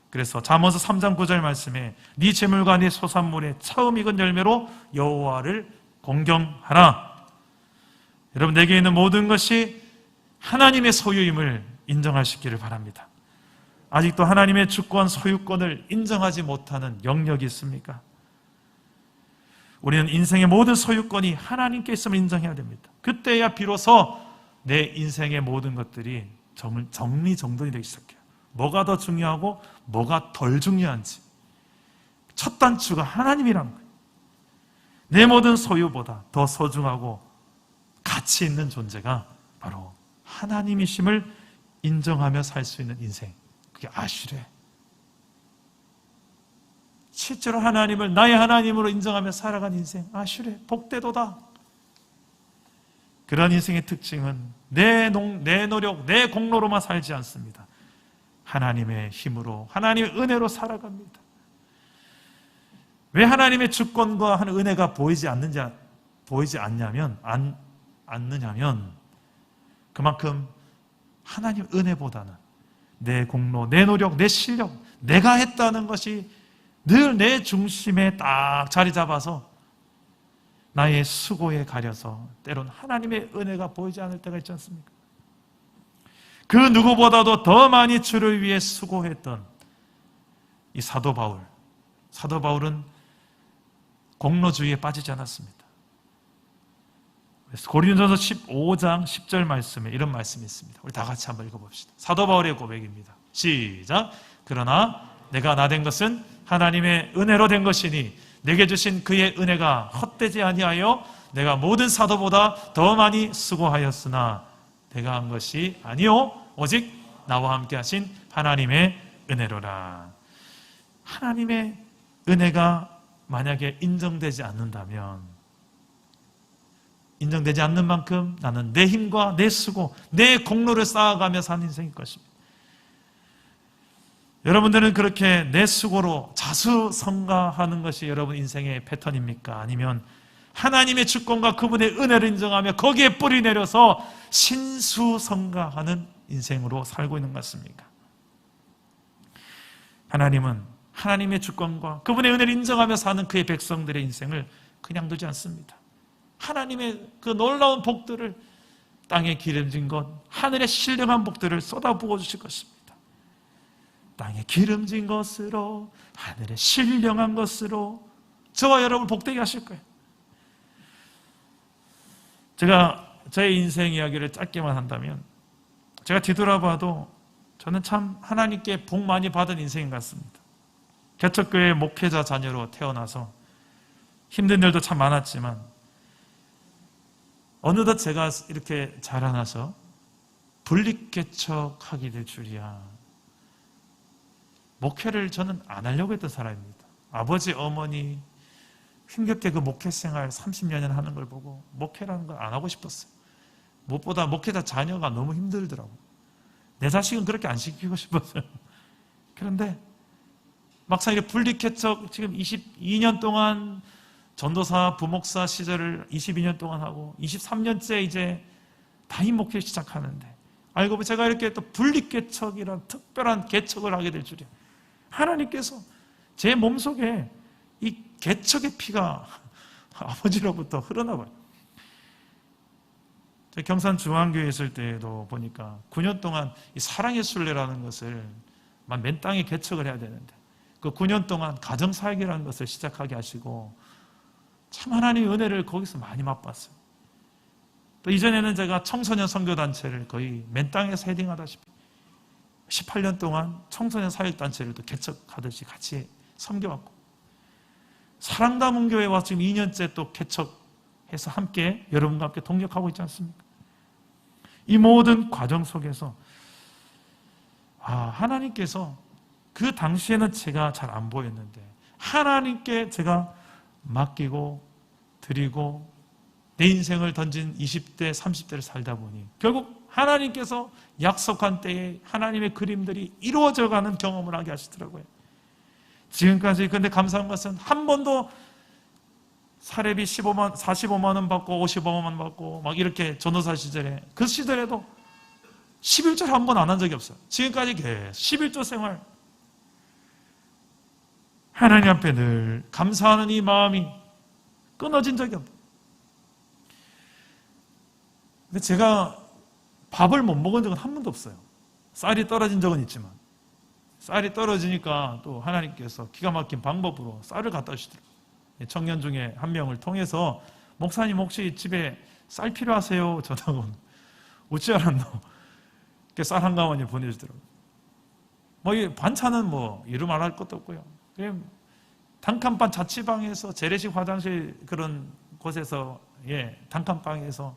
그래서 잠언서 3장 9절 말씀에 네 재물과 네 소산물의 처음 익은 열매로 여호와를 공경하라. 여러분, 내게 있는 모든 것이 하나님의 소유임을 인정하시기를 바랍니다. 아직도 하나님의 주권, 소유권을 인정하지 못하는 영역이 있습니까? 우리는 인생의 모든 소유권이 하나님께 있음을 인정해야 됩니다. 그때야 비로소 내 인생의 모든 것들이 정리정돈이 되기 시작해요. 뭐가 더 중요하고 뭐가 덜 중요한지. 첫 단추가 하나님이라는 거예요. 내 모든 소유보다 더 소중하고 가치 있는 존재가 바로 하나님이심을 인정하며 살 수 있는 인생. 그게 아쉬래. 실제로 하나님을 나의 하나님으로 인정하며 살아간 인생. 아쉬래. 복되도다. 그런 인생의 특징은 내 노력, 내 공로로만 살지 않습니다. 하나님의 힘으로, 하나님의 은혜로 살아갑니다. 왜 하나님의 주권과 하는 은혜가 보이지 않냐면 그만큼 하나님 은혜보다는 내 공로, 내 노력, 내 실력, 내가 했다는 것이 늘 내 중심에 딱 자리 잡아서 나의 수고에 가려서 때론 하나님의 은혜가 보이지 않을 때가 있지 않습니까? 그 누구보다도 더 많이 주를 위해 수고했던 이 사도 바울. 사도 바울은 공로주의에 빠지지 않았습니다. 그래서 고린도전서 15장 10절 말씀에 이런 말씀이 있습니다. 우리 다 같이 한번 읽어봅시다. 사도 바울의 고백입니다. 시작. 그러나 내가 나 된 것은 하나님의 은혜로 된 것이니 내게 주신 그의 은혜가 헛되지 아니하여 내가 모든 사도보다 더 많이 수고하였으나 내가 한 것이 아니요 오직 나와 함께 하신 하나님의 은혜로라. 하나님의 은혜가 만약에 인정되지 않는다면, 인정되지 않는 만큼 나는 내 힘과 내 수고, 내 공로를 쌓아가며 사는 인생일 것입니다. 여러분들은 그렇게 내 수고로 자수성가하는 것이 여러분 인생의 패턴입니까? 아니면 하나님의 주권과 그분의 은혜를 인정하며 거기에 뿌리 내려서 신수성가하는 인생으로 살고 있는 것 같습니까? 하나님은 하나님의 주권과 그분의 은혜를 인정하며 사는 그의 백성들의 인생을 그냥 두지 않습니다. 하나님의 그 놀라운 복들을, 땅에 기름진 것, 하늘의 신령한 복들을 쏟아부어 주실 것입니다. 땅에 기름진 것으로, 하늘의 신령한 것으로 저와 여러분을 복되게 하실 거예요. 제가 저의 인생 이야기를 짧게만 한다면, 제가 뒤돌아봐도 저는 참 하나님께 복 많이 받은 인생인 것 같습니다. 개척교회 목회자 자녀로 태어나서 힘든 일도 참 많았지만 어느덧 제가 이렇게 자라나서 분립개척하게 될 줄이야. 목회를 저는 안 하려고 했던 사람입니다. 아버지, 어머니 힘겹게 그 목회 생활 30년을 하는 걸 보고 목회라는 걸 안 하고 싶었어요. 무엇보다 목회자 자녀가 너무 힘들더라고요. 내 자식은 그렇게 안 시키고 싶었어요. 그런데 막상 이렇게 분립개척 지금 22년 동안 전도사 부목사 시절을 22년 동안 하고 23년째 이제 담임 목회 시작하는데 알고 보니 제가 이렇게 또 분립개척이란 특별한 개척을 하게 될 줄이야. 하나님께서 제 몸속에 이 개척의 피가 아버지로부터 흘러나 봐요. 경산 중앙교회에 있을 때도 보니까 9년 동안 이 사랑의 순례라는 것을 맨 땅에 개척을 해야 되는데 그 9년 동안 가정사역이라는 것을 시작하게 하시고 참 하나님의 은혜를 거기서 많이 맛봤어요. 또 이전에는 제가 청소년 선교단체를 거의 맨 땅에서 헤딩하다시피 18년 동안 청소년 사역단체를 또 개척하듯이 같이 섬겨왔고 사랑다문교회 와서 지금 2년째 또 개척해서 함께 여러분과 함께 동력하고 있지 않습니까? 이 모든 과정 속에서 하나님께서 그 당시에는 제가 잘 안 보였는데 하나님께 제가 맡기고 드리고 내 인생을 던진 20대, 30대를 살다 보니 결국 하나님께서 약속한 때에 하나님의 그림들이 이루어져가는 경험을 하게 하시더라고요. 지금까지 근데 감사한 것은 한 번도 사례비 45만 원 받고 55만 원 받고 막 이렇게 전도사 시절에 그 시절에도 11조 한 번 안 한 적이 없어요. 지금까지 계속 11조 생활 하나님 앞에 늘 감사하는 이 마음이 끊어진 적이 없어요. 근데 제가 밥을 못 먹은 적은 한 번도 없어요. 쌀이 떨어진 적은 있지만 쌀이 떨어지니까 또 하나님께서 기가 막힌 방법으로 쌀을 갖다 주시더라고요. 청년 중에 한 명을 통해서 목사님 혹시 집에 쌀 필요하세요? 전화가 어찌 알았노? 쌀 한 가마니 보내주더라고요. 이 반찬은 이루 말할 것도 없고요. 단칸방 자취방에서 재래식 화장실 그런 곳에서 단칸방에서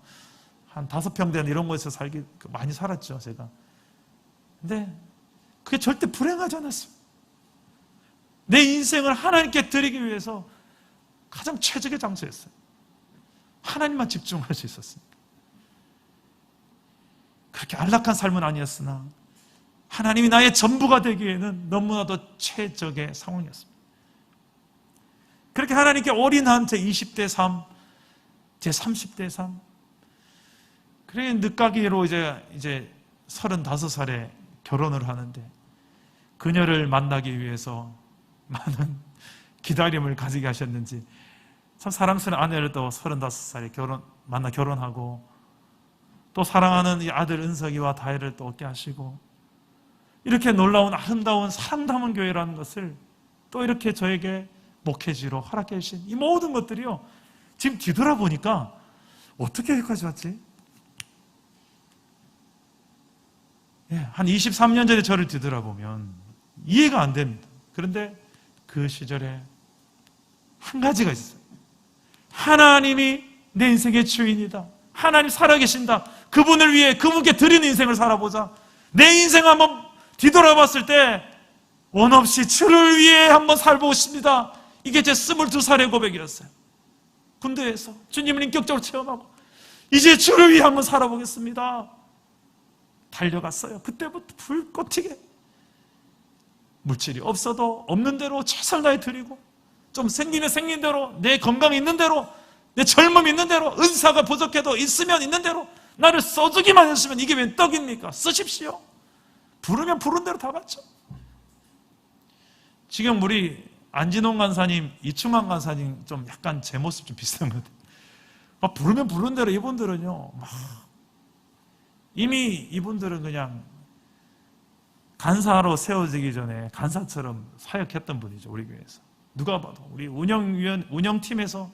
한 5평 되는 이런 곳에서 많이 살았죠, 제가. 근데 그게 절대 불행하지 않았어요. 내 인생을 하나님께 드리기 위해서 가장 최적의 장소였어요. 하나님만 집중할 수 있었습니다. 그렇게 안락한 삶은 아니었으나 하나님이 나의 전부가 되기에는 너무나도 최적의 상황이었습니다. 그렇게 하나님께 올인한 제 20대 삶, 제 30대 삶, 그래 늦가기로 이제 35살에 결혼을 하는데 그녀를 만나기 위해서 많은 기다림을 가지게 하셨는지 참 사랑스러운 아내를 또 35살에 만나 결혼하고 또 사랑하는 이 아들 은석이와 다혜를 또 얻게 하시고 이렇게 놀라운 아름다운 사랑담은 교회라는 것을 또 이렇게 저에게 목회지로 허락해 주신 이 모든 것들이요 지금 뒤돌아보니까 어떻게 여기까지 왔지? 한 23년 전에 저를 뒤돌아보면 이해가 안 됩니다. 그런데 그 시절에 한 가지가 있어요. 하나님이 내 인생의 주인이다. 하나님 살아계신다. 그분을 위해 그분께 드리는 인생을 살아보자. 내 인생 한번 뒤돌아봤을 때 원 없이 주를 위해 한번 살보고 싶습니다. 이게 제 22살의 고백이었어요. 군대에서 주님을 인격적으로 체험하고 이제 주를 위해 한번 살아보겠습니다. 달려갔어요. 그때부터 불꽃 튀게 물질이 없어도 없는 대로 최선을 다해 드리고 좀 생기면 생긴 대로 내 건강이 있는 대로 내 젊음이 있는 대로 은사가 부족해도 있으면 있는 대로 나를 써주기만 했으면 이게 웬 떡입니까? 쓰십시오. 부르면 부른 대로 다 받죠. 지금 우리 안진홍 간사님, 이충환 간사님 좀 약간 제 모습 좀 비슷한 것 같아요. 막 부르면 부른 대로 이분들은요 이미 이분들은 그냥 간사로 세워지기 전에 간사처럼 사역했던 분이죠. 우리 교회에서 누가 봐도 우리 운영팀에서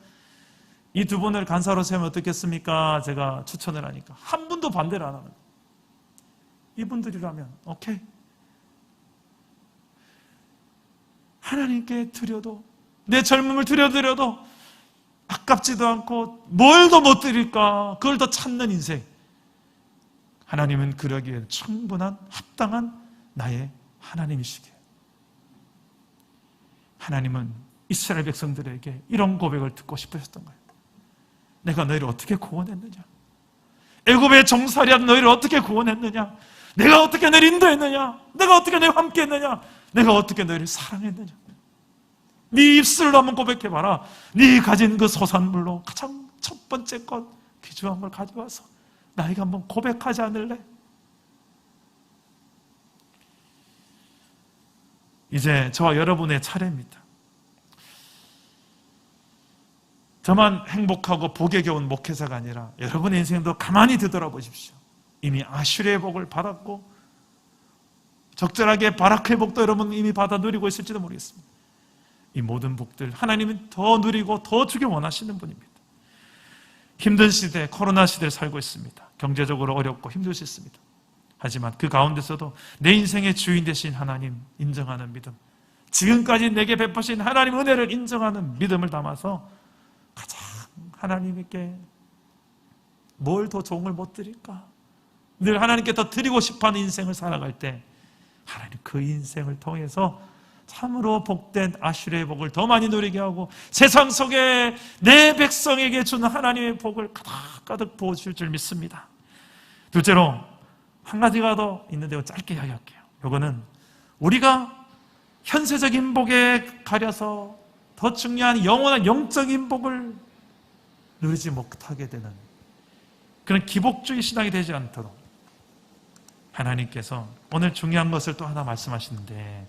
이 두 분을 간사로 세우면 어떻겠습니까? 제가 추천을 하니까 한 분도 반대를 안 합니다. 이분들이라면 오케이. 하나님께 드려도 내 젊음을 드려도 아깝지도 않고 뭘 더 못 드릴까? 그걸 더 찾는 인생. 하나님은 그러기에 충분한 합당한 나의 하나님이시기에 하나님은 이스라엘 백성들에게 이런 고백을 듣고 싶으셨던 거예요. 내가 너희를 어떻게 구원했느냐? 애굽의 종살이한 너희를 어떻게 구원했느냐? 내가 어떻게 너희를 인도했느냐? 내가 어떻게 너희와 함께했느냐? 내가 어떻게 너희를 사랑했느냐? 네 입술로 한번 고백해봐라. 네 가진 그 소산물로 가장 첫 번째 것 귀중한 걸 가져와서 나에게 한번 고백하지 않을래? 이제 저와 여러분의 차례입니다. 저만 행복하고 복에 겨운 목회자가 아니라 여러분의 인생도 가만히 되돌아보십시오. 이미 아슈리의 복을 받았고 적절하게 바라크의 복도 여러분 이미 받아 누리고 있을지도 모르겠습니다. 이 모든 복들 하나님은 더 누리고 더 주길 원하시는 분입니다. 힘든 시대, 코로나 시대를 살고 있습니다. 경제적으로 어렵고 힘들 수 있습니다. 하지만 그 가운데서도 내 인생의 주인 되신 하나님 인정하는 믿음, 지금까지 내게 베푸신 하나님 은혜를 인정하는 믿음을 담아서 가장 하나님께 뭘 더 좋은 걸 못 드릴까? 늘 하나님께 더 드리고 싶어하는 인생을 살아갈 때 하나님 그 인생을 통해서 참으로 복된 아슈리의 복을 더 많이 누리게 하고 세상 속에 내 백성에게 주는 하나님의 복을 가득가득 부어줄 줄 믿습니다. 둘째로 한 가지가 더 있는데 짧게 이야기할게요. 이거는 우리가 현세적인 복에 가려서 더 중요한 영원한 영적인 복을 누리지 못하게 되는 그런 기복주의 신앙이 되지 않도록 하나님께서 오늘 중요한 것을 또 하나 말씀하시는데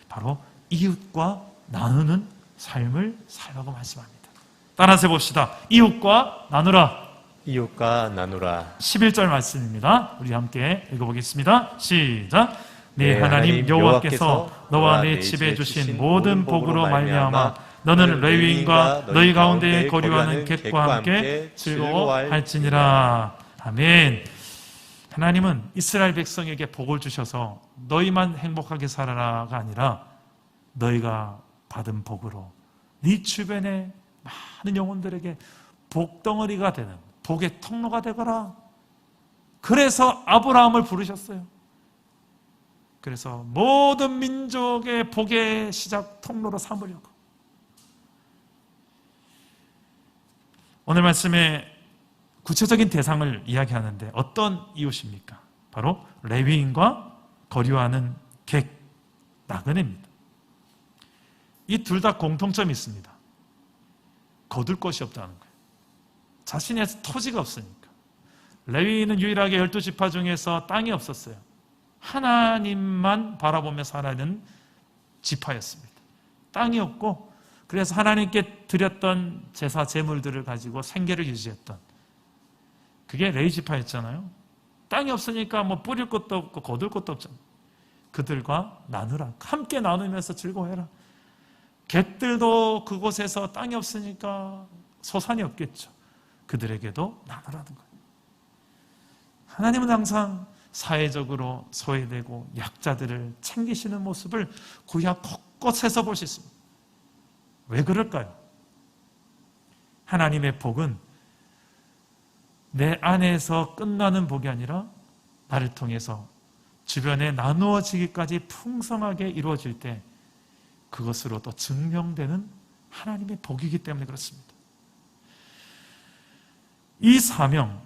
바로 이웃과 나누는 삶을 살라고 말씀합니다. 따라서 봅시다. 이웃과 나누라. 이웃과 나누라. 11절 말씀입니다. 우리 함께 읽어보겠습니다. 시작. 네 하나님 여호와께서 너와 내 집에 주신 모든 복으로 말미암아 너는 레위인과 너희 가운데 거류하는 객과 함께 즐거워할지니라. 아멘. 하나님은 이스라엘 백성에게 복을 주셔서 너희만 행복하게 살아라가 아니라 너희가 받은 복으로 네 주변의 많은 영혼들에게 복덩어리가 되는 복의 통로가 되거라. 그래서 아브라함을 부르셨어요. 그래서 모든 민족의 복의 시작 통로로 삼으려고. 오늘 말씀에 구체적인 대상을 이야기하는데 어떤 이웃입니까? 바로 레위인과 거류하는 객, 나그네입니다. 이 둘 다 공통점이 있습니다. 거둘 것이 없다는 거예요. 자신의 토지가 없으니까. 레위인은 유일하게 12지파 중에서 땅이 없었어요. 하나님만 바라보며 살아가는 지파였습니다. 땅이 없고 그래서 하나님께 드렸던 제사 제물들을 가지고 생계를 유지했던 그게 레위 지파였잖아요. 땅이 없으니까 뭐 뿌릴 것도 없고 거둘 것도 없잖아요. 그들과 나누라. 함께 나누면서 즐거워해라. 객들도 그곳에서 땅이 없으니까 소산이 없겠죠. 그들에게도 나누라는 거예요. 하나님은 항상 사회적으로 소외되고 약자들을 챙기시는 모습을 구약 곳곳에서 볼 수 있습니다. 왜 그럴까요? 하나님의 복은 내 안에서 끝나는 복이 아니라 나를 통해서 주변에 나누어지기까지 풍성하게 이루어질 때 그것으로 또 증명되는 하나님의 복이기 때문에 그렇습니다. 이 사명,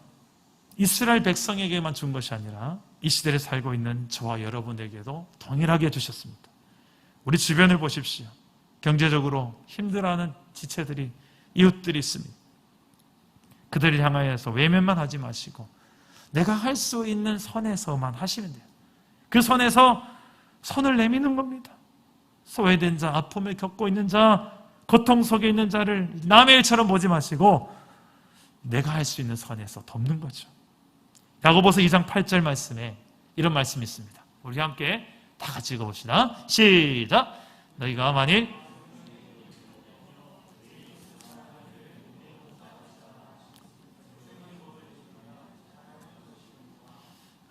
이스라엘 백성에게만 준 것이 아니라 이 시대를 살고 있는 저와 여러분에게도 동일하게 주셨습니다. 우리 주변을 보십시오. 경제적으로 힘들어하는 지체들이, 이웃들이 있습니다. 그들을 향하여서 외면만 하지 마시고 내가 할 수 있는 선에서만 하시면 돼요. 그 선에서 손을 내미는 겁니다. 소외된 자, 아픔을 겪고 있는 자, 고통 속에 있는 자를 남의 일처럼 보지 마시고 내가 할 수 있는 선에서 돕는 거죠. 야고보서 2장 8절 말씀에 이런 말씀이 있습니다. 우리 함께 다 같이 읽어봅시다. 시작! 너희가 만일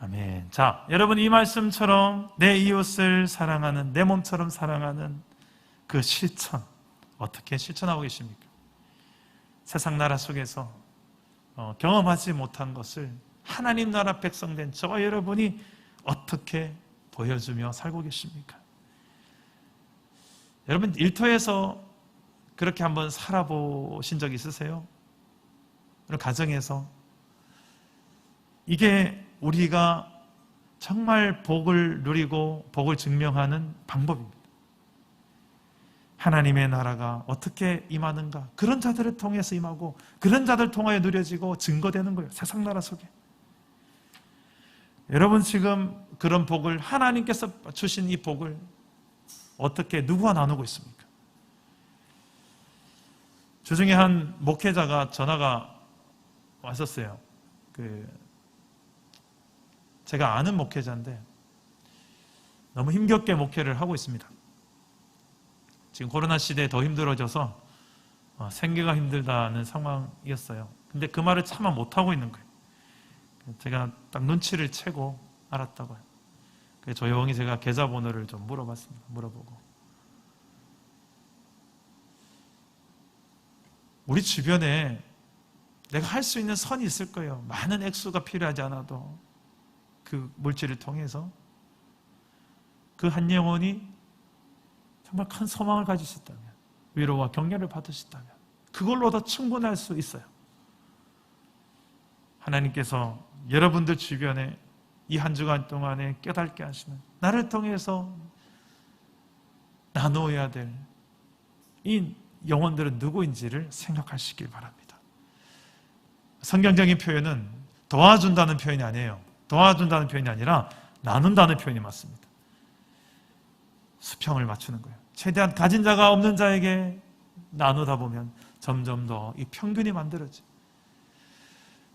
아멘. 자, 여러분 이 말씀처럼 내 이웃을 사랑하는, 내 몸처럼 사랑하는 그 실천 어떻게 실천하고 계십니까? 세상 나라 속에서 경험하지 못한 것을 하나님 나라 백성된 저와 여러분이 어떻게 보여주며 살고 계십니까? 여러분 일터에서 그렇게 한번 살아보신 적 있으세요? 그런 가정에서 이게 우리가 정말 복을 누리고 복을 증명하는 방법입니다. 하나님의 나라가 어떻게 임하는가, 그런 자들을 통해서 임하고 그런 자들 통하여 누려지고 증거되는 거예요. 세상 나라 속에. 여러분 지금 그런 복을, 하나님께서 주신 이 복을 어떻게 누구와 나누고 있습니까? 주중에 한 목회자가 전화가 왔었어요. 제가 아는 목회자인데 너무 힘겹게 목회를 하고 있습니다. 지금 코로나 시대에 더 힘들어져서 생계가 힘들다는 상황이었어요. 근데 그 말을 차마 못하고 있는 거예요. 제가 딱 눈치를 채고 알았다고요. 그래서 조용히 제가 계좌번호를 좀 물어봤습니다. 물어보고. 우리 주변에 내가 할 수 있는 선이 있을 거예요. 많은 액수가 필요하지 않아도 그 물질을 통해서 그 한 영혼이 정말 큰 소망을 가지셨다면, 위로와 격려를 받으셨다면 그걸로도 충분할 수 있어요. 하나님께서 여러분들 주변에 이 한 주간 동안에 깨닫게 하시는, 나를 통해서 나누어야 될 이 영혼들은 누구인지를 생각하시길 바랍니다. 성경적인 표현은 도와준다는 표현이 아니에요. 도와준다는 표현이 아니라 나눈다는 표현이 맞습니다. 수평을 맞추는 거예요. 최대한 가진 자가 없는 자에게 나누다 보면 점점 더 이 평균이 만들어져요.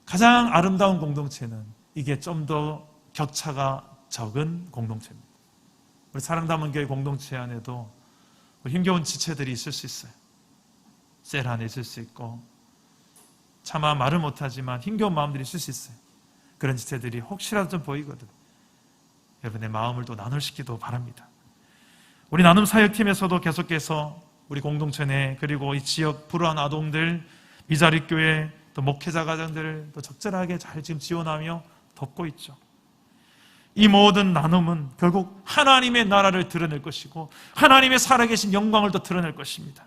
가장 아름다운 공동체는 이게 좀 더 격차가 적은 공동체입니다. 우리 사랑 담은 교회 공동체 안에도 힘겨운 지체들이 있을 수 있어요. 셀 안에 있을 수 있고, 차마 말을 못하지만 힘겨운 마음들이 있을 수 있어요. 그런 지체들이 혹시라도 좀 보이거든. 여러분의 마음을 또 나눌시키도 바랍니다. 우리 나눔 사역팀에서도 계속해서 우리 공동체 내, 그리고 이 지역 불우한 아동들, 미자립 교회, 또 목회자 가정들을 또 적절하게 잘 지금 지원하며 돕고 있죠. 이 모든 나눔은 결국 하나님의 나라를 드러낼 것이고 하나님의 살아계신 영광을 또 드러낼 것입니다.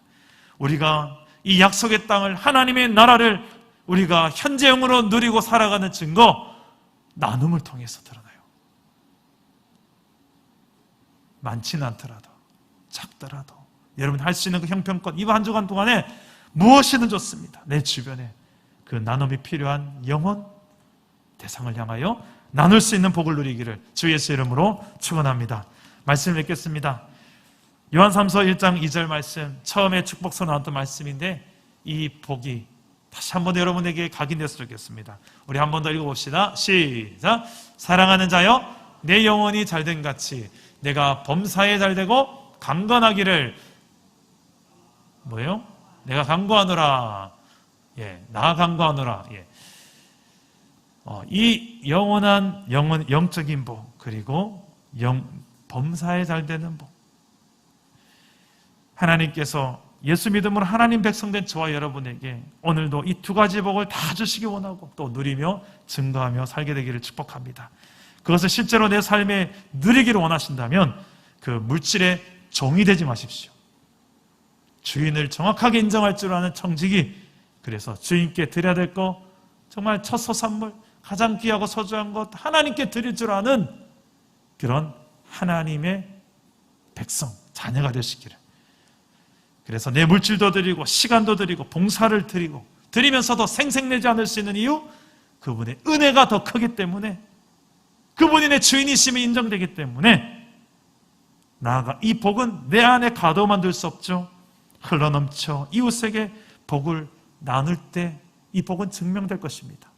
우리가 이 약속의 땅을, 하나님의 나라를 우리가 현재형으로 누리고 살아가는 증거, 나눔을 통해서 드러나요. 많지는 않더라도, 작더라도 여러분 할 수 있는 그 형편껏 이번 한 주간 동안에 무엇이든 좋습니다. 내 주변에 그 나눔이 필요한 영혼, 대상을 향하여 나눌 수 있는 복을 누리기를 주 예수 이름으로 축원합니다. 말씀을 읽겠습니다. 요한삼서 1장 2절 말씀, 처음에 축복서 나왔던 말씀인데 이 복이 다시 한번 여러분에게 각인됐으면 좋겠습니다. 우리 한 번 더 읽어봅시다. 시작. 사랑하는 자여, 내 영혼이 잘된 같이 내가 범사에 잘되고 강건하기를, 뭐예요? 내가 강구하노라. 나 강구하노라. 이 영원한 영적인 복, 그리고 범사에 잘되는 복, 하나님께서 예수 믿음으로 하나님 백성된 저와 여러분에게 오늘도 이 두 가지 복을 다 주시기 원하고 또 누리며 증거하며 살게 되기를 축복합니다. 그것을 실제로 내 삶에 누리기를 원하신다면 그 물질의 종이 되지 마십시오. 주인을 정확하게 인정할 줄 아는 청지기, 그래서 주인께 드려야 될 것, 정말 첫 소산물, 가장 귀하고 소중한 것 하나님께 드릴 줄 아는 그런 하나님의 백성, 자녀가 되시기를. 그래서 내 물질도 드리고 시간도 드리고 봉사를 드리고 드리면서도 생색내지 않을 수 있는 이유, 그분의 은혜가 더 크기 때문에, 그분이 내 주인이심이 인정되기 때문에, 나아가 이 복은 내 안에 가둬만 둘 수 없죠. 흘러넘쳐 이웃에게 복을 나눌 때 이 복은 증명될 것입니다.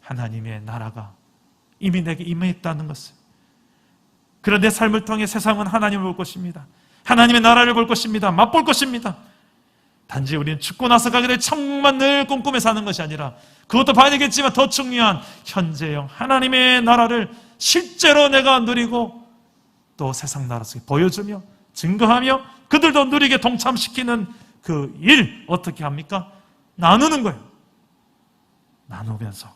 하나님의 나라가 이미 내게 임했다는 것을. 그런 내 삶을 통해 세상은 하나님을 볼 것입니다. 하나님의 나라를 볼 것입니다. 맛볼 것입니다. 단지 우리는 죽고 나서 가게 될 천국만 늘 꿈꾸며 사는 것이 아니라, 그것도 봐야 되겠지만 더 중요한 현재형 하나님의 나라를 실제로 내가 누리고 또 세상 나라 속에 보여주며 증거하며 그들도 누리게 동참시키는 그 일, 어떻게 합니까? 나누는 거예요. 나누면서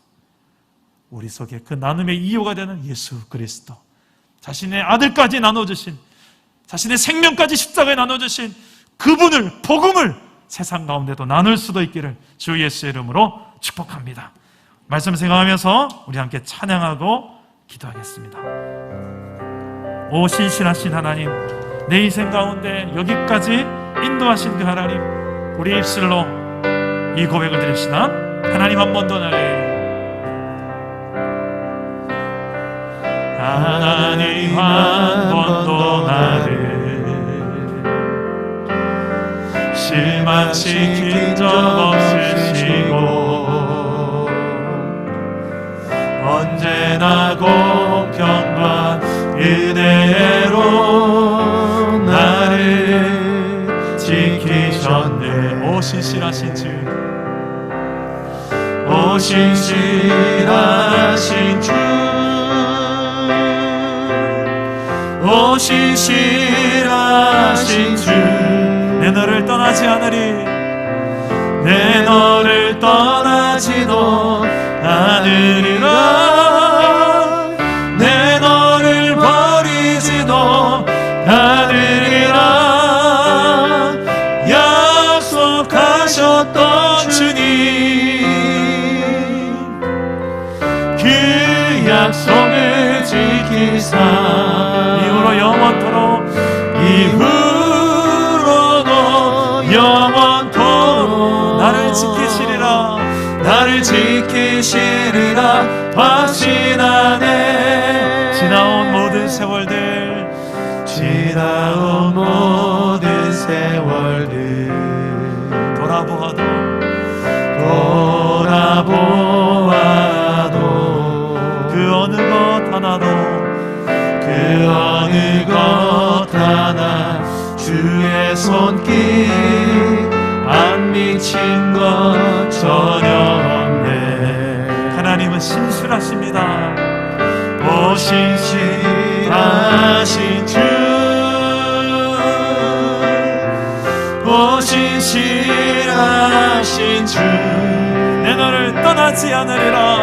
우리 속에 그 나눔의 이유가 되는 예수 그리스도, 자신의 아들까지 나눠주신, 자신의 생명까지 십자가에 나눠주신 그분을, 복음을 세상 가운데도 나눌 수도 있기를 주 예수의 이름으로 축복합니다. 말씀 생각하면서 우리 함께 찬양하고 기도하겠습니다. 오 신실하신 하나님, 내 인생 가운데 여기까지 인도하신 그 하나님, 우리 입술로 이 고백을 드립시다. 하나님 한 번 더 나를, 하나님 한 번 더 나를 실망시킨 적 없으시고 언제나 공평과 은혜로 나를 지키셨네. 오 신실하신 주, 오 신실하신 주, 오 신실하신 주, 내 너를 떠나지 않으리, 내 너를 떠나지도 않으리라, 내 너를 버리지도 않으리라. 약속하셨던 주님, 그 약속을 지키사 이후로 영원토록, 이후로도 영원토록 나를 지키시리라, 나를 지키시리라 확신하네. 지나온 모든 세월들, 지나온 모든 세월들 돌아보아도 그 어느 것 하나도, 그 어느 것 하나 주의 손길 안 미친 것 전혀 없네. 하나님은 신실하십니다. 오 신실하신 주, 오 신실하신 주, 내 너를 떠나지 않으리라,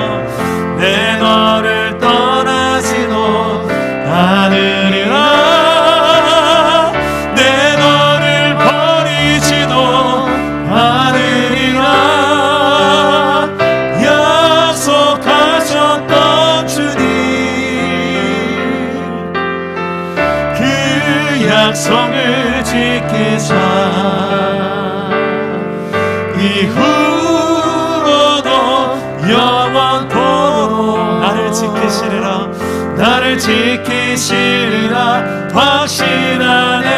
내 너를 떠나지도 않으리라, 내 너를 버리지도 않으리라. 약속하셨던 주님, 그 약속을 지키사 이후로도 영원토록 나를 지키시리라, 나를 지키시리라 확신하네.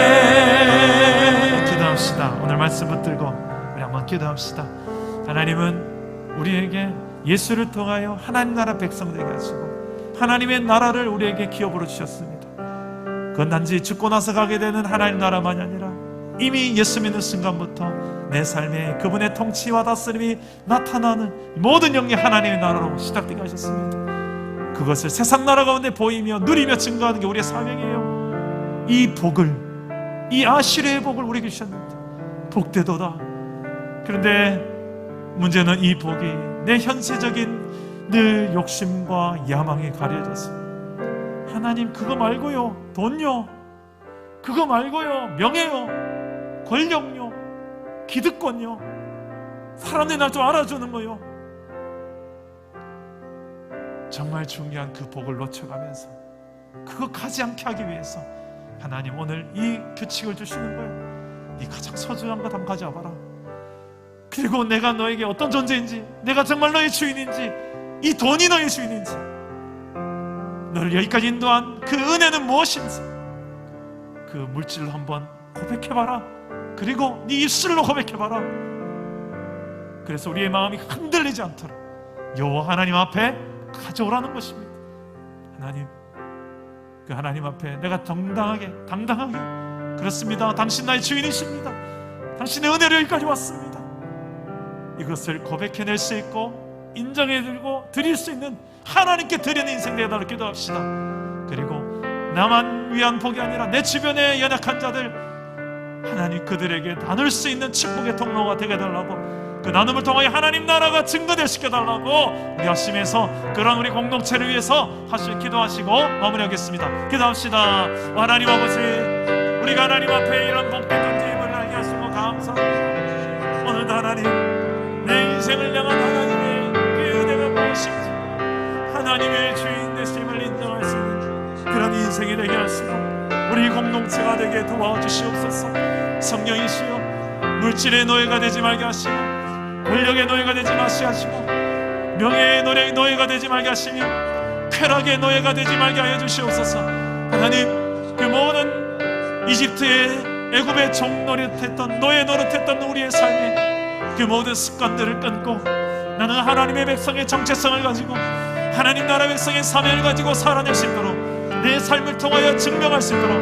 기도합시다. 오늘 말씀 붙들고 우리 한번 기도합시다. 하나님은 우리에게 예수를 통하여 하나님 나라 백성 되게 하시고 하나님의 나라를 우리에게 기업으로 주셨습니다. 그건 단지 죽고 나서 가게 되는 하나님 나라만이 아니라 이미 예수 믿는 순간부터 내 삶에 그분의 통치와 다스림이 나타나는 모든 영이 하나님의 나라로 시작되게 하셨습니다. 그것을 세상 나라 가운데 보이며 누리며 증거하는 게 우리의 사명이에요. 이 복을, 이 아시르의 복을 우리에게 주셨는데 복되도다. 그런데 문제는 이 복이 내 현세적인 늘 욕심과 야망에 가려졌습니다. 하나님, 그거 말고요, 돈요, 그거 말고요, 명예요, 권력요, 기득권요, 사람들이 날 좀 알아주는 거요, 정말 중요한 그 복을 놓쳐가면서 그거 가지 않게 하기 위해서 하나님 오늘 이 규칙을 주시는 거예요. 네 가장 소중한 것 한번 가져와봐라. 그리고 내가 너에게 어떤 존재인지, 내가 정말 너의 주인인지, 이 돈이 너의 주인인지, 너를 여기까지 인도한 그 은혜는 무엇인지 그 물질로 한번 고백해봐라. 그리고 네 입술로 고백해봐라. 그래서 우리의 마음이 흔들리지 않도록 여호와 하나님 앞에 가져오라는 것입니다. 하나님, 그 하나님 앞에 내가 당당하게 그렇습니다, 당신 나의 주인이십니다, 당신의 은혜로 여기까지 왔습니다, 이것을 고백해낼 수 있고 인정해드리고 드릴 수 있는 하나님께 드리는 인생 되어달라고 기도합시다. 그리고 나만 위한 복이 아니라 내 주변의 연약한 자들, 하나님 그들에게 나눌 수 있는 축복의 통로가 되게 해달라고, 그 나눔을 통하여 하나님 나라가 증거될 시켜달라고 우리 하심에서 그런 우리 공동체를 위해서 기도하시고 마무리하겠습니다. 기도합시다. 하나님 아버지, 우리가 하나님 앞에 이런 복된 존재임을 알게 하시고 감사합니다. 오늘도 하나님, 내 인생을 향한 하나님의 그 은혜가 무엇인지 하나님의 주인 되심을 인정할 수 있는 그런 인생이 되게 하시고 우리 공동체가 되게 도와주시옵소서. 성령이시여, 물질의 노예가 되지 말게 하시고, 권력의 노예가 되지 마시게 하시고, 명예의 노예가 되지 말게 하시며, 쾌락의 노예가 되지 말게 하여 주시옵소서. 하나님, 그 모든 이집트의 애굽의 종 노릇했던, 노예 노릇했던 우리의 삶에 그 모든 습관들을 끊고 나는 하나님의 백성의 정체성을 가지고 하나님 나라 백성의 사명을 가지고 살아낼 수 있도록, 내 삶을 통하여 증명할 수 있도록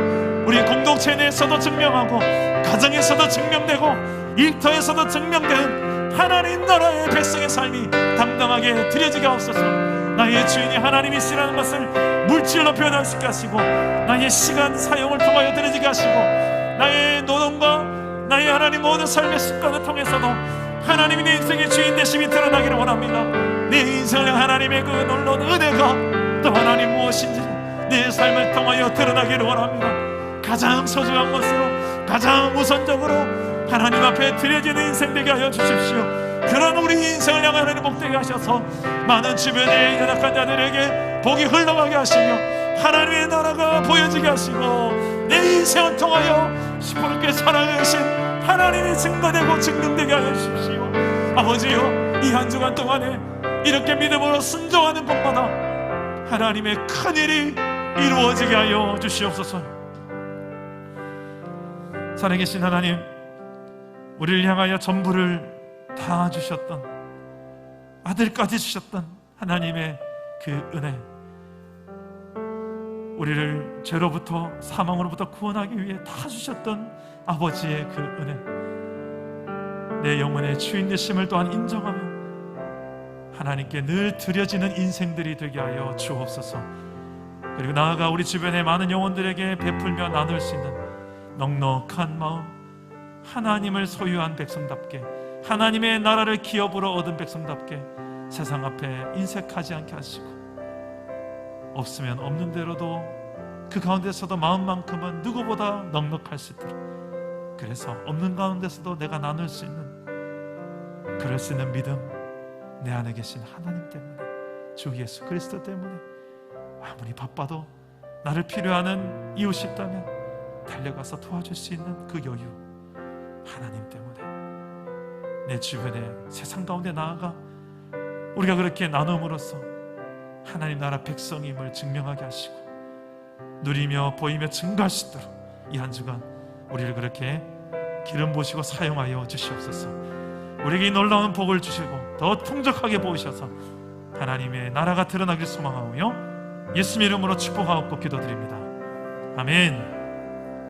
우리 공동체 내에서도 증명하고, 가정에서도 증명되고, 일터에서도 증명되는 하나님 나라의 백성의 삶이 당당하게 드려지게 하옵소서. 나의 주인이 하나님이시라는 것을 물질로 표현할 수 있게 하시고, 나의 시간 사용을 통하여 드려지게 하시고, 나의 노동과 나의 하나님 모든 삶의 습관을 통해서도 하나님이 내 인생의 주인 되심이 드러나기를 원합니다. 내 인생을 하나님의 그 놀라운 은혜가 또 하나님 무엇인지 내 삶을 통하여 드러나기를 원합니다. 가장 소중한 것으로, 가장 우선적으로 하나님 앞에 드려지는 인생 되게 하여 주십시오. 그런 우리 인생을 향해 하나님 복되게 하셔서 많은 주변의 연약한 자들에게 복이 흘러가게 하시며, 하나님의 나라가 보여지게 하시고, 내 인생을 통하여 시퍼렇게 살아계신 하나님이 증거되고 증명되게 하여 주십시오. 아버지요, 이 한 주간 동안에 이렇게 믿음으로 순종하는 것마다 하나님의 큰일이 이루어지게 하여 주시옵소서. 살아계신 하나님, 우리를 향하여 전부를 다 주셨던, 아들까지 주셨던 하나님의 그 은혜, 우리를 죄로부터, 사망으로부터 구원하기 위해 다 주셨던 아버지의 그 은혜, 내 영혼의 주인 되심을 또한 인정하며 하나님께 늘 드려지는 인생들이 되게 하여 주옵소서. 그리고 나아가 우리 주변의 많은 영혼들에게 베풀며 나눌 수 있는 넉넉한 마음, 하나님을 소유한 백성답게, 하나님의 나라를 기업으로 얻은 백성답게 세상 앞에 인색하지 않게 하시고, 없으면 없는 대로도 그 가운데서도 마음만큼은 누구보다 넉넉할 수 있도록, 그래서 없는 가운데서도 내가 나눌 수 있는, 그럴 수 있는 믿음, 내 안에 계신 하나님 때문에, 주 예수 그리스도 때문에, 아무리 바빠도 나를 필요하는 이웃이 있다면 달려가서 도와줄 수 있는 그 여유, 하나님 때문에 내 주변에 세상 가운데 나아가 우리가 그렇게 나눔으로써 하나님 나라 백성임을 증명하게 하시고, 누리며 보이며 증거할 수 있도록 이 한 주간 우리를 그렇게 기름 부으시고 사용하여 주시옵소서. 우리에게 놀라운 복을 주시고 더 풍족하게 보이셔서 하나님의 나라가 드러나길 소망하오며 예수님 이름으로 축복하옵고 기도드립니다. 아멘.